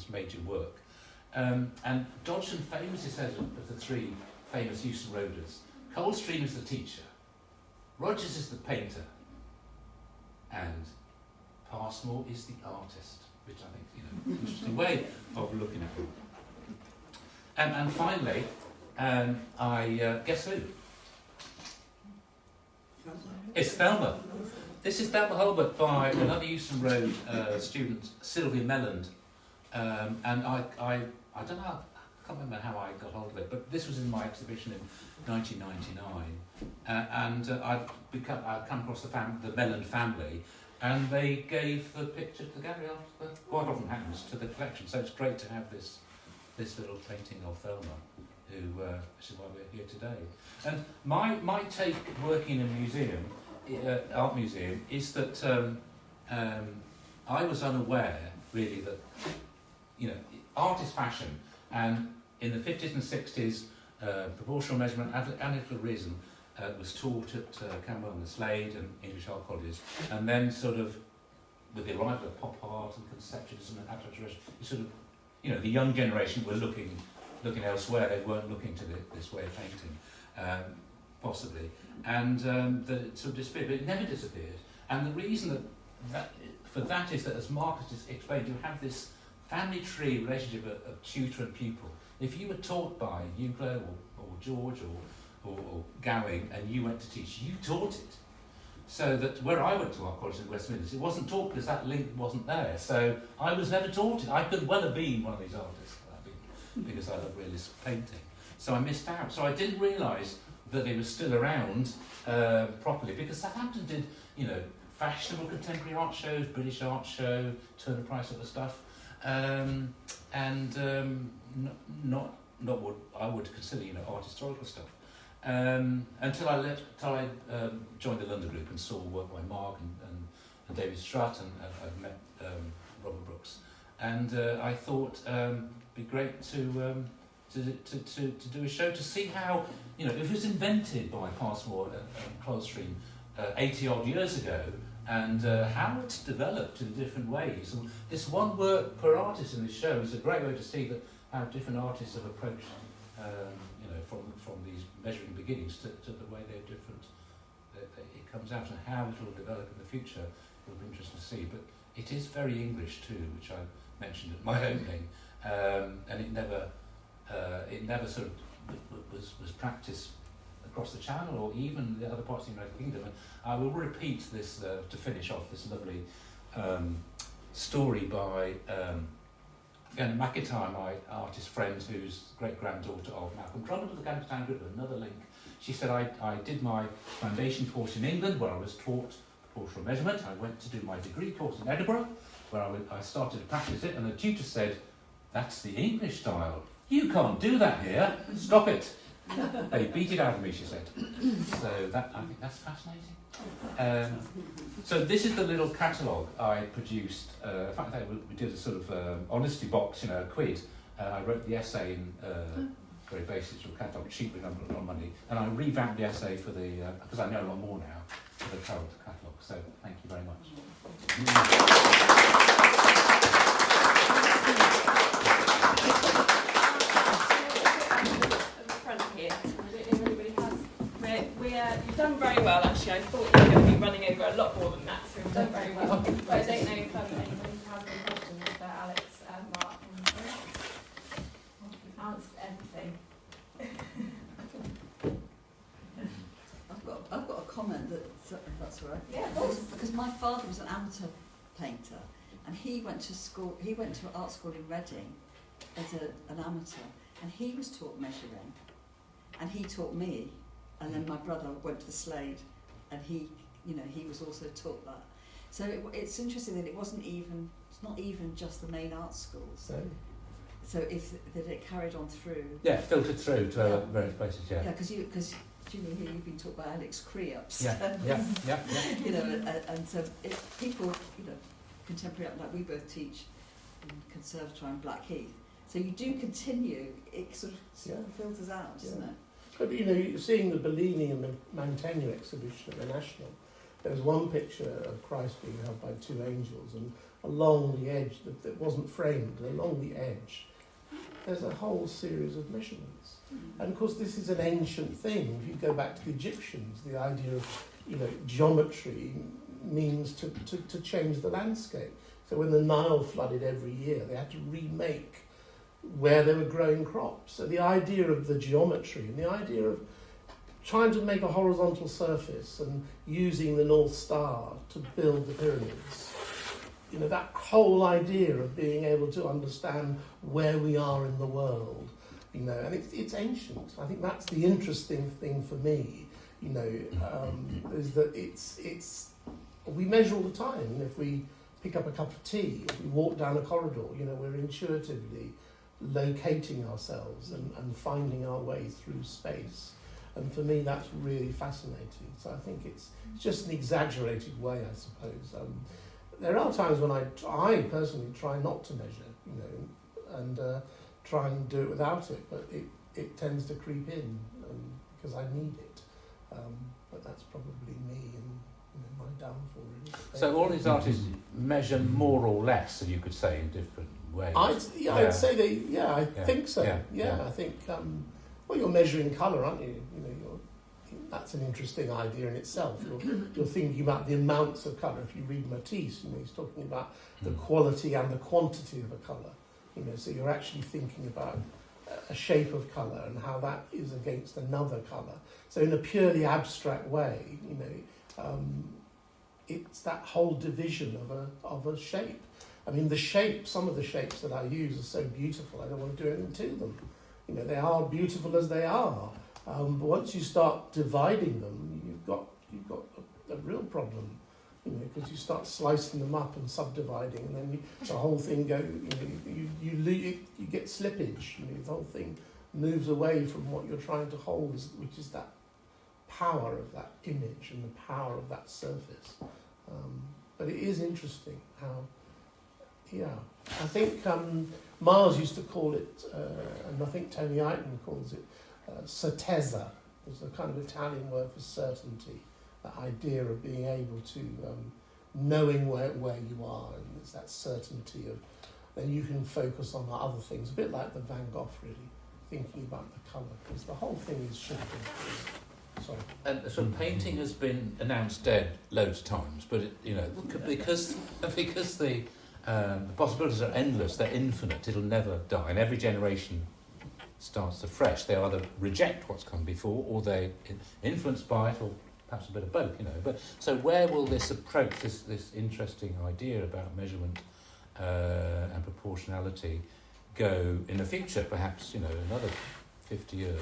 major work. And Dodgson famously says of the 3 famous Euston Roaders, Coldstream is the teacher, Rogers is the painter, and Pasmore is the artist, which I think an interesting way of looking at it. And finally, guess who? It's Thelma. This is Thelma Hulbert by another Euston Road student, Sylvia Melland. And I don't know can't remember how I got hold of it, but this was in my exhibition in 1999, and I'd come across the Mellon family, and they gave the picture to the gallery after quite often happens to the collection. So it's great to have this little painting of Thelma, which is why we're here today. And my take working in a museum, art museum, is that I was unaware really that art is fashion, and in the 50s and 60s, proportional measurement, analytical realism was taught at Camberwell and the Slade and English art colleges, and then sort of with the arrival of pop art and conceptualism and abstract sort of, the young generation were looking elsewhere. They weren't looking to this way of painting, possibly, and it sort of disappeared, but it never disappeared. And the reason for that is that, as Mark has just explained, you have this family tree relationship of tutor and pupil. If you were taught by Uglow or George or Gowing and you went to teach, you taught it. So that where I went to art college in West Midlands, it wasn't taught because that link wasn't there. So I was never taught it. I could well have been one of these artists because I love realist painting. So I missed out. So I didn't realise that they were still around properly, because Southampton did, fashionable contemporary art shows, British Art Show, Turner Price sort of stuff, not what I would consider, art historical stuff. Until I joined the London group and saw work by Mark and David Strutt, and I've met Robert Brooks, and I thought it'd be great to do a show to see how, it was invented by Pasmore and Coldstream 80 odd years ago, and how it's developed in different ways. And this one work per artist in this show is a great way to see how different artists have approached, from these measuring beginnings to the way they're different. It comes out, and how it will develop in the future will be interesting to see. But it is very English too, which I mentioned at my opening, and it never sort of was practiced across the Channel or even the other parts of the United Kingdom. And I will repeat this to finish off this lovely story by Fiona McIntyre, my artist friend, who's great-granddaughter of Malcolm Drummond of the Campbelltown Group, with another link. She said, I did my foundation course in England, where I was taught proportional measurement. I went to do my degree course in Edinburgh, where I started to practice it, and the tutor said, "That's the English style. You can't do that here. Stop it." They beat it out of me, she said. So I think that's fascinating. So this is the little catalogue I produced. In fact, we did a sort of honesty box, a quid. I wrote the essay in very basic sort of catalogue, cheap with a lot of money, and I revamped the essay for because I know a lot more now, for the current catalogue. So thank you very much. You've done very well, actually. I thought you were going to be running over a lot more than that, so you've done very well. But I don't know if anybody has any questions for Alex, Mark, and you've answered everything. I've got a comment if that's all right. Yeah, of course. Because my father was an amateur painter, and he went to art school in Reading as an amateur, and he was taught measuring, and he taught me. And then my brother went to the Slade, and he was also taught that. So it's interesting that it's not even just the main art schools. So that it carried on through. Yeah, filtered through to various places. Yeah. Yeah, because here you've been taught by Alex Creops. Yeah. And so people, contemporary, like we both teach in Conservatoire and Blackheath. So you do continue. It sort of filters out, doesn't it? But you're seeing the Bellini and the Mantegna exhibition at the National. There's one picture of Christ being held by two angels, and along the edge, that wasn't framed, along the edge, there's a whole series of measurements. And of course, this is an ancient thing. If you go back to the Egyptians, the idea of geometry means to change the landscape. So when the Nile flooded every year, they had to remake where they were growing crops. So the idea of the geometry and the idea of trying to make a horizontal surface and using the North Star to build the pyramids. That whole idea of being able to understand where we are in the world you know, and it's ancient. I think that's the interesting thing for me, you know, is that we measure all the time. And if we pick up a cup of tea, if we walk down a corridor, you know, we're intuitively locating ourselves and finding our way through space. And for me, that's really fascinating. So I think it's just an exaggerated way, I suppose. There are times when I personally try not to measure, you know, and try and do it without it, but it tends to creep in because I need it. But that's probably me and, you know, my downfall. Really. So all these artists measure more or less, you could say, in different ways. I'd say I think so. Yeah. I think, well, you're measuring colour, aren't you? You know, that's an interesting idea in itself. You're thinking about the amounts of colour. If you read Matisse, you know, he's talking about the quality and the quantity of a colour. You know, so you're actually thinking about a shape of colour and how that is against another colour. So in a purely abstract way, you know, it's that whole division of a shape. I mean, some of the shapes that I use are so beautiful, I don't want to do anything to them. You know, they are beautiful as they are. But once you start dividing them, you've got a real problem. You know, because you start slicing them up and subdividing, and then the whole thing you get slippage. You know, the whole thing moves away from what you're trying to hold, which is that power of that image and the power of that surface. But it is interesting how, I think Myles used to call it, and I think Tony Eiton calls it, certezza. It's a kind of Italian word for certainty. That idea of being able to knowing where you are, and it's that certainty of, then you can focus on the other things, a bit like the Van Gogh, really, thinking about the colour, because the whole thing is shifting. Sorry. And so painting has been announced dead loads of times, but because the possibilities are endless, they're infinite, it'll never die, and every generation starts afresh. They either reject what's come before, or they're influenced by it, or perhaps a bit of both, you know. But so where will this approach, this interesting idea about measurement and proportionality, go in the future? Perhaps, you know, another 50 years.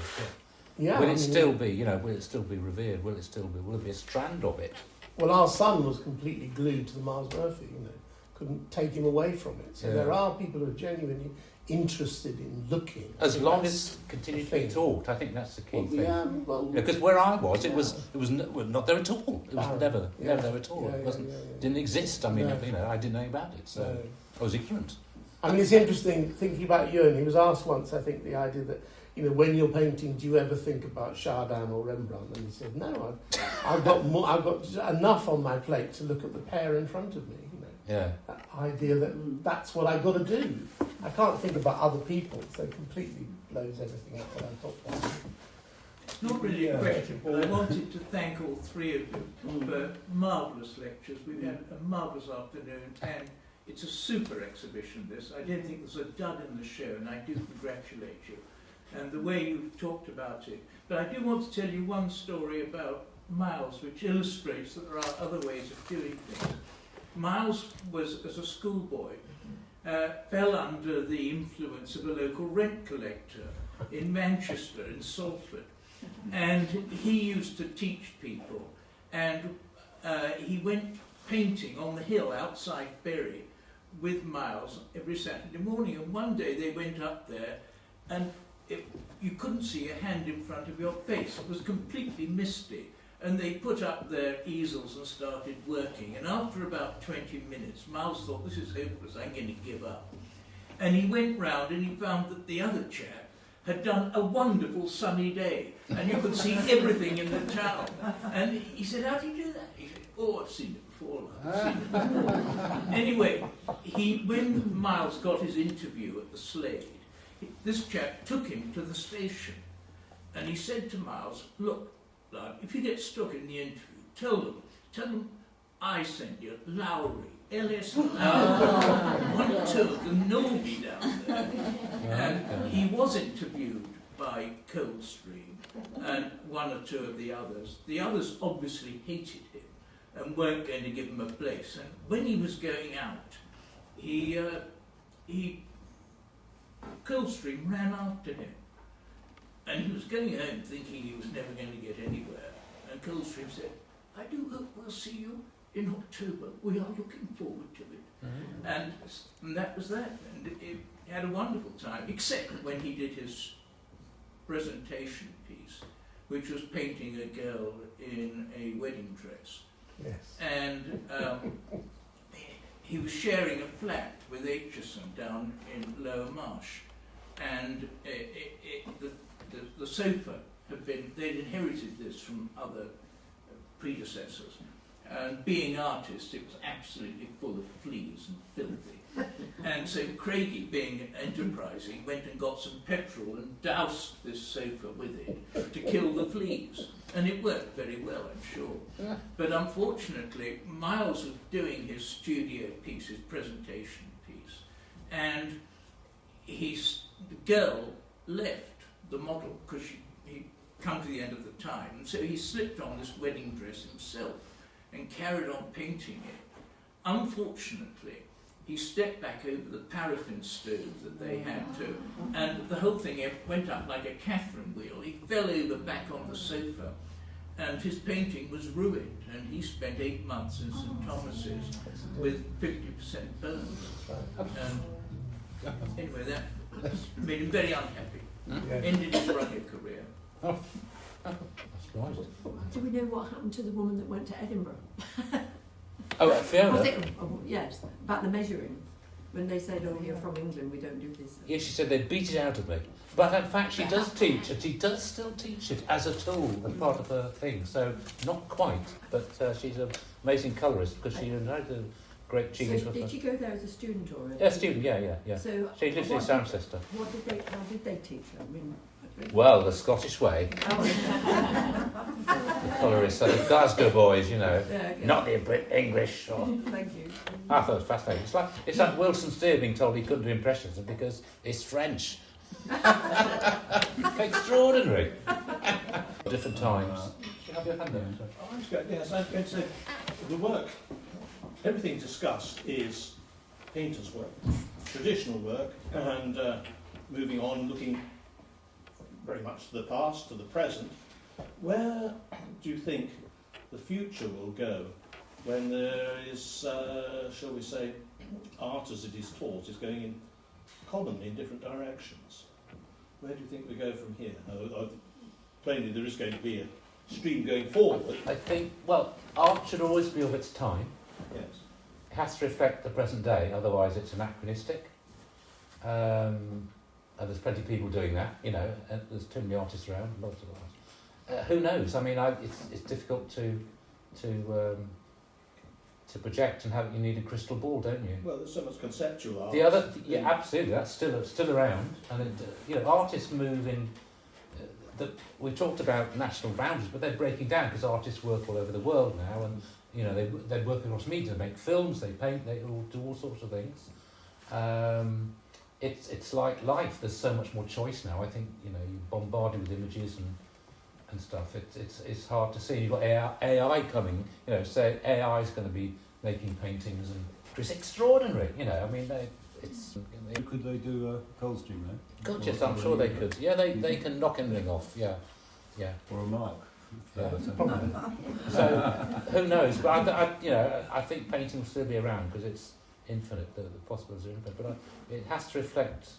Yeah. Will it still be, you know? Will it still be revered? Will it be a strand of it? Well, our son was completely glued to the Myles Murphy. You know, couldn't take him away from it. So there are people who are genuinely interested in looking. As long as it continues to be taught, I think that's the key thing. Yeah, because where I was, it was not there at all. It was never there at all. It didn't exist. I mean, you know, I didn't know about it, so I was ignorant. I mean, it's interesting thinking about Euan. He was asked once, I think, the idea that, you know, when you're painting, do you ever think about Chardin or Rembrandt? And he said, no, I've got enough on my plate to look at the pair in front of me. You know, that idea that that's what I've got to do. I can't think about other people, so it completely blows everything up that I talked about. It's not really a question, but I wanted to thank all three of you for marvellous lectures. We've had a marvellous afternoon, and it's a super exhibition, this. I don't think there's a dud in the show, and I do congratulate you. And the way you've talked about it. But I do want to tell you one story about Myles, which illustrates that there are other ways of doing things. Myles was, as a schoolboy, fell under the influence of a local rent collector in Manchester, in Salford. And he used to teach people. And he went painting on the hill outside Bury with Myles every Saturday morning. And one day they went up there, and you couldn't see a hand in front of your face. It was completely misty. And they put up their easels and started working. And after about 20 minutes, Myles thought, this is hopeless, I'm going to give up. And he went round and he found that the other chap had done a wonderful sunny day. And you could see everything in the town. And he said, how do you do that? He said, oh, I've seen it before. Anyway, when Myles got his interview at the Slade, this chap took him to the station. And he said to Myles, look, lad, if you get stuck in the interview, tell them I sent you Lowry, L.S. Lowry, 1/2 of the nobody down there. And he was interviewed by Coldstream and one or two of the others. The others obviously hated him and weren't going to give him a place. And when he was going out, Coldstream ran after him And he was going home thinking he was never going to get anywhere. And Coldstream said, "I do hope we'll see you in October. We are looking forward to it." And that was that. And it had a wonderful time, except when he did his presentation piece, which was painting a girl in a wedding dress. Yes. And he was sharing a flat with Aitchison down in Lower Marsh. And the sofa they'd inherited this from other predecessors. And being artists, it was absolutely full of fleas and filthy. And so Craigie, being enterprising, went and got some petrol and doused this sofa with it to kill the fleas. And it worked very well, I'm sure. But unfortunately, Myles was doing his studio piece, his presentation piece, and the girl left the model because he'd come to the end of the time. And so he slipped on this wedding dress himself and carried on painting it. Unfortunately, he stepped back over the paraffin stove that they had to, and the whole thing went up like a Catherine wheel. He fell over back on the sofa, and his painting was ruined, and he spent 8 months in St Thomas's with 50% burns. And anyway, that made him very unhappy. Ended his running career. That's right. Do we know what happened to the woman that went to Edinburgh? Oh, Fiona? Was it, yes, about the measuring. When they said, "Oh, you're from England, we don't do this." Yeah, she said they beat it out of me. But in fact, she does teach, and she does still teach it as a tool, as part of her thing. So, not quite, but she's an amazing colourist because she had a great genius. So did you go there as a student or? Yeah, student, yeah. So She lives in Cirencester. How did they teach her? I mean, Well, the Scottish way. Colourists, so the Glasgow boys, you know, not the English. Or... Thank you. I thought it was fascinating. It's like Wilson Steer being told he couldn't do impressionism because it's French. Extraordinary. Different times. Do you have your hand up? I was going to say, the work, everything discussed is painters' work, traditional work, and moving on, looking very much to the past, to the present. Where do you think the future will go when there is, shall we say, art as it is taught is going in commonly in different directions? Where do you think we go from here? Plainly there is going to be a stream going forward. I think, well, art should always be of its time. Yes. It has to reflect the present day, otherwise it's anachronistic. And there's plenty of people doing that, you know, and there's too many artists around, lots of artists. Who knows? I mean, it's difficult to project and you need a crystal ball, don't you? Well, there's so much conceptual art. The other, yeah, absolutely, that's still around, and you know, artists move in. We talked about national boundaries, but they're breaking down because artists work all over the world now, and you know they work across media, they make films, they paint, they all do all sorts of things. It's like life. There's so much more choice now. I think you're bombarded with images and stuff. It's hard to see. You've got AI coming. You know, say AI is going to be making paintings, and it's extraordinary. You know, I mean, Could they do a Coldstream then? God, yes, I'm sure they could. Yeah, they can knock anything off. Yeah. Or a Mark. So who knows? But I think painting will still be around because it's infinite. The possibilities are infinite. But it has to reflect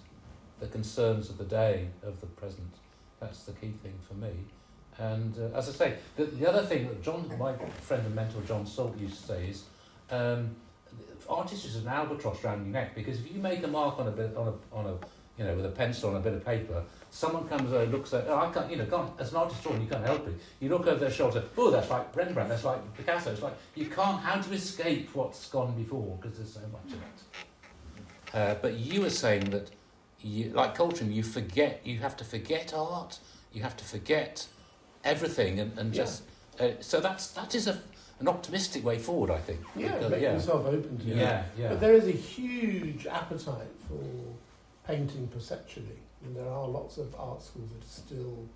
the concerns of the day, of the present. That's the key thing for me. And as I say, the other thing that my friend and mentor John Salt used to say is, artist is an albatross around your neck, because if you make a mark on a with a pencil on a bit of paper, someone comes over and looks at, I can't, as an artist drawing, you can't help it. You look over their shoulder, oh, that's like Rembrandt, that's like Picasso. It's like you can't. How do you escape what's gone before? Because there's so much of it. But you were saying that, like Coldstream, you have to forget art. You have to forget everything and just. So that is an optimistic way forward, I think. Yeah, make yourself open to it. Yeah. But there is a huge appetite for painting perceptually. And there are lots of art schools that are still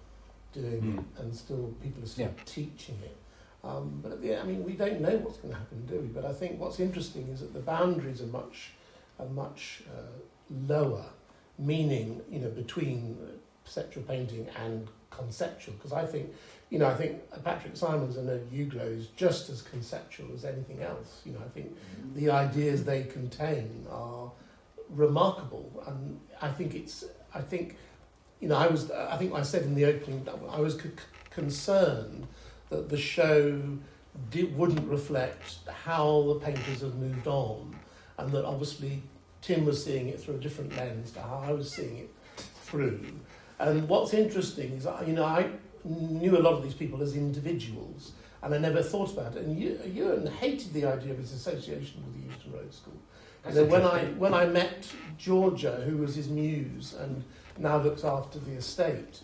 doing it, and still people are still teaching it. But at the end, we don't know what's going to happen, do we? But I think what's interesting is that the boundaries are much lower, meaning between perceptual painting and conceptual, because I think Patrick Symons and Euan Uglow is just as conceptual as anything else. I think the ideas they contain are remarkable, and I think I said in the opening I was concerned that the show wouldn't reflect how the painters have moved on, and that obviously Tim was seeing it through a different lens to how I was seeing it through. And what's interesting is, I knew a lot of these people as individuals, and I never thought about it. And Euan hated the idea of his association with the Euston Road School. When I met Georgia, who was his muse and now looks after the estate,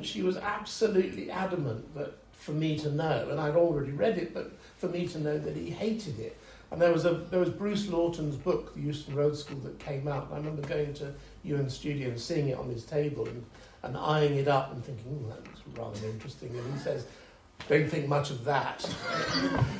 she was absolutely adamant that for me to know, and I'd already read it, but for me to know that he hated it. And there was Bruce Lawton's book, The Euston Road School, that came out. And I remember going to Euan's studio and seeing it on his table and eyeing it up and thinking, that looks rather interesting. And he says, don't think much of that.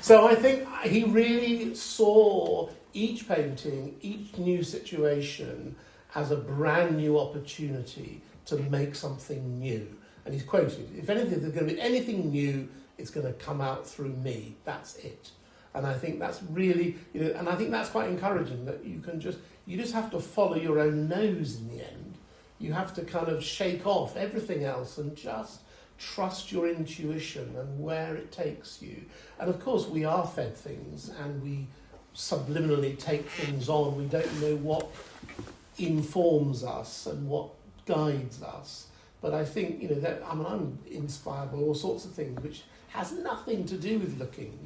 So I think he really saw each painting, each new situation as a brand new opportunity to make something new. And he's quoted, if anything, if there's going to be anything new, it's going to come out through me. That's it. And I think that's really, and I think that's quite encouraging, that you just have to follow your own nose in the end. You have to kind of shake off everything else and just trust your intuition and where it takes you. And of course, we are fed things and we subliminally take things on. We don't know what informs us and what guides us. But I think, I'm inspired by all sorts of things which has nothing to do with looking.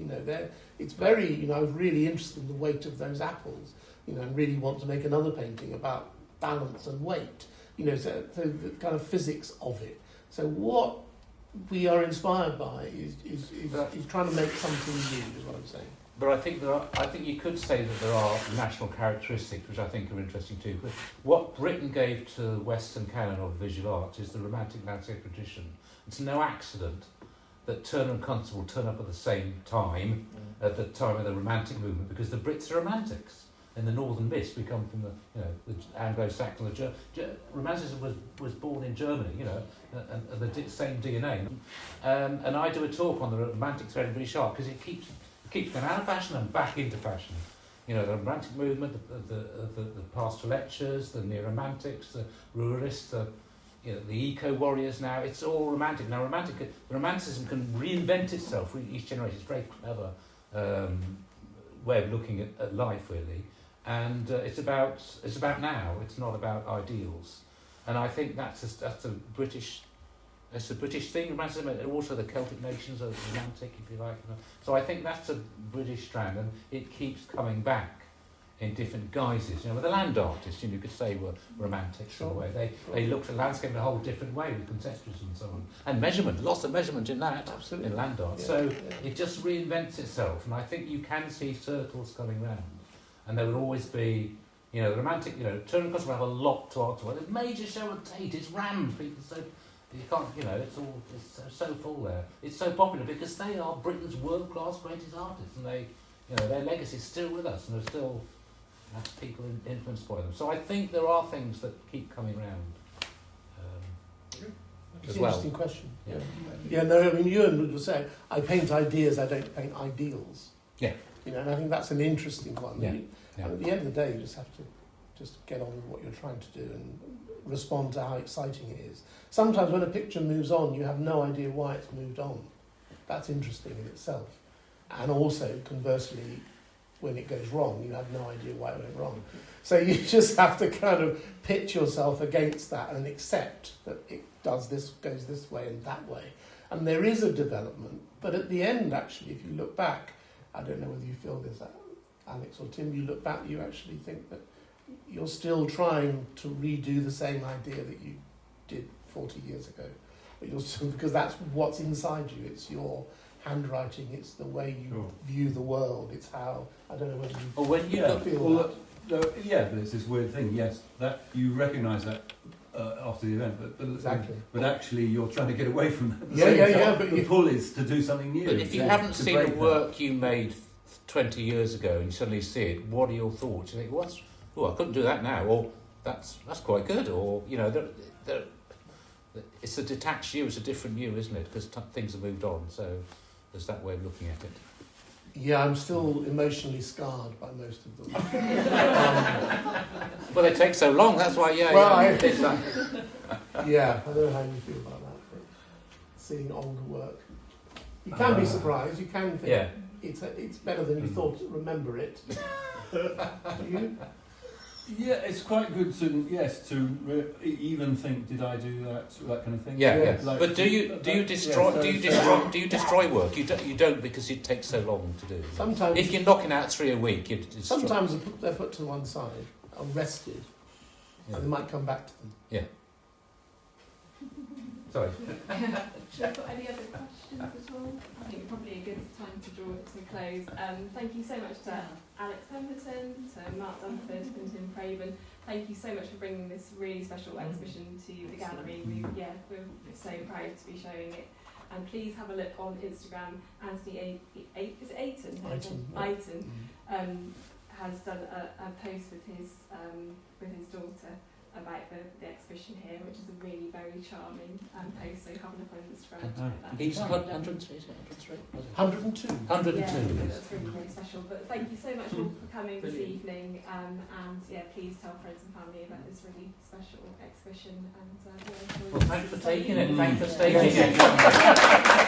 It's very, I was really interested in the weight of those apples, and really want to make another painting about balance and weight, so the kind of physics of it. So what we are inspired by is trying to make something new, is what I'm saying. But I think you could say that there are national characteristics which I think are interesting too. But what Britain gave to the Western canon of visual art is the romantic landscape tradition. It's no accident that Turner and Constable turn up at the same time, at the time of the Romantic movement, because the Brits are romantics. In the Northern Mist, we come from the Anglo-Saxon. Romanticism was born in Germany, and the same DNA. And I do a talk on the romantic thread in British art because it keeps going out of fashion and back into fashion. The romantic movement, the pastoral lectures, the neo-romantics, the ruralists, the eco-warriors now, it's all romantic. Now, romanticism can reinvent itself with each generation. It's a very clever way of looking at life, really. And it's about now, it's not about ideals. And I think that's a British thing, romanticism, and also the Celtic nations are romantic, if you like. So I think that's a British strand, and it keeps coming back in different guises. The land artists, you could say, were romantics in a way. They looked at landscape in a whole different way with conceptualism and so on. And measurement, lots of measurement in that, absolutely, in land art. So it just reinvents itself, and I think you can see circles coming round. And there will always be, the romantic, Turner and Constable have a lot to answer. The major show at Tate is rammed. People so you can't, it's so full there. It's so popular because they are Britain's world-class greatest artists, and they, their legacy is still with us, and there's still people influenced by them. So I think there are things that keep coming round. It's an interesting question. Euan would say, I paint ideas, I don't paint ideals. Yeah. And I think that's an interesting one. Yeah. And at the end of the day, you just have to just get on with what you're trying to do and respond to how exciting it is. Sometimes when a picture moves on, you have no idea why it's moved on. That's interesting in itself. And also, conversely, when it goes wrong, you have no idea why it went wrong. So you just have to kind of pitch yourself against that and accept that it goes this way and that way. And there is a development, but at the end, actually, if you look back, I don't know whether you feel this, Alex or Tim, you look back, you actually think that you're still trying to redo the same idea that you did 40 years ago. But you're still, because that's what's inside you. It's your handwriting, it's the way you view the world, it's how, I don't know whether you feel that. But it's this weird thing, yes, that you recognise that after the event, but exactly. But actually you're trying to get away from that. But the pull is to do something new. But if you haven't seen the work you made 20 years ago and you suddenly see it, what are your thoughts? You think, I couldn't do that now, or that's quite good, or it's a detached you, it's a different you, isn't it? Because things have moved on, so there's that way of looking at it. Yeah, I'm still emotionally scarred by most of them. Well, they take so long, that's why, yeah. Well, yeah. Yeah, I don't know how you feel about that, but seeing older work. You can be surprised, you can think Yeah. it's better than you thought, remember it. Do you? Yeah, it's quite good to even think, did I do that kind of thing. Yeah, Yeah. yeah. Like, But do you destroy work? You don't because it takes so long to do. Sometimes, If you're knocking out 3 a week, you destroy. sometimes they're put to one side, are rested, Yeah. and they might come back to them. Sorry. Should I put any other questions at all? I think probably a good time to draw it to a close. Thank you so much to Alex Pemberton, to Mark Dunford and Tim Craven. Thank you so much for bringing this really special exhibition to the gallery. We're so proud to be showing it. And please have a look on Instagram. Anthony Aiton has done a post with his daughter about the exhibition here, which is a really very charming post, so have a look on Instagram. He's 103, 102. 102. Yeah, so that's really, really special. But thank you so much all for coming this evening, and yeah, please tell friends and family about this really special exhibition. And Well, thanks for taking it, thanks for Yeah. staging it.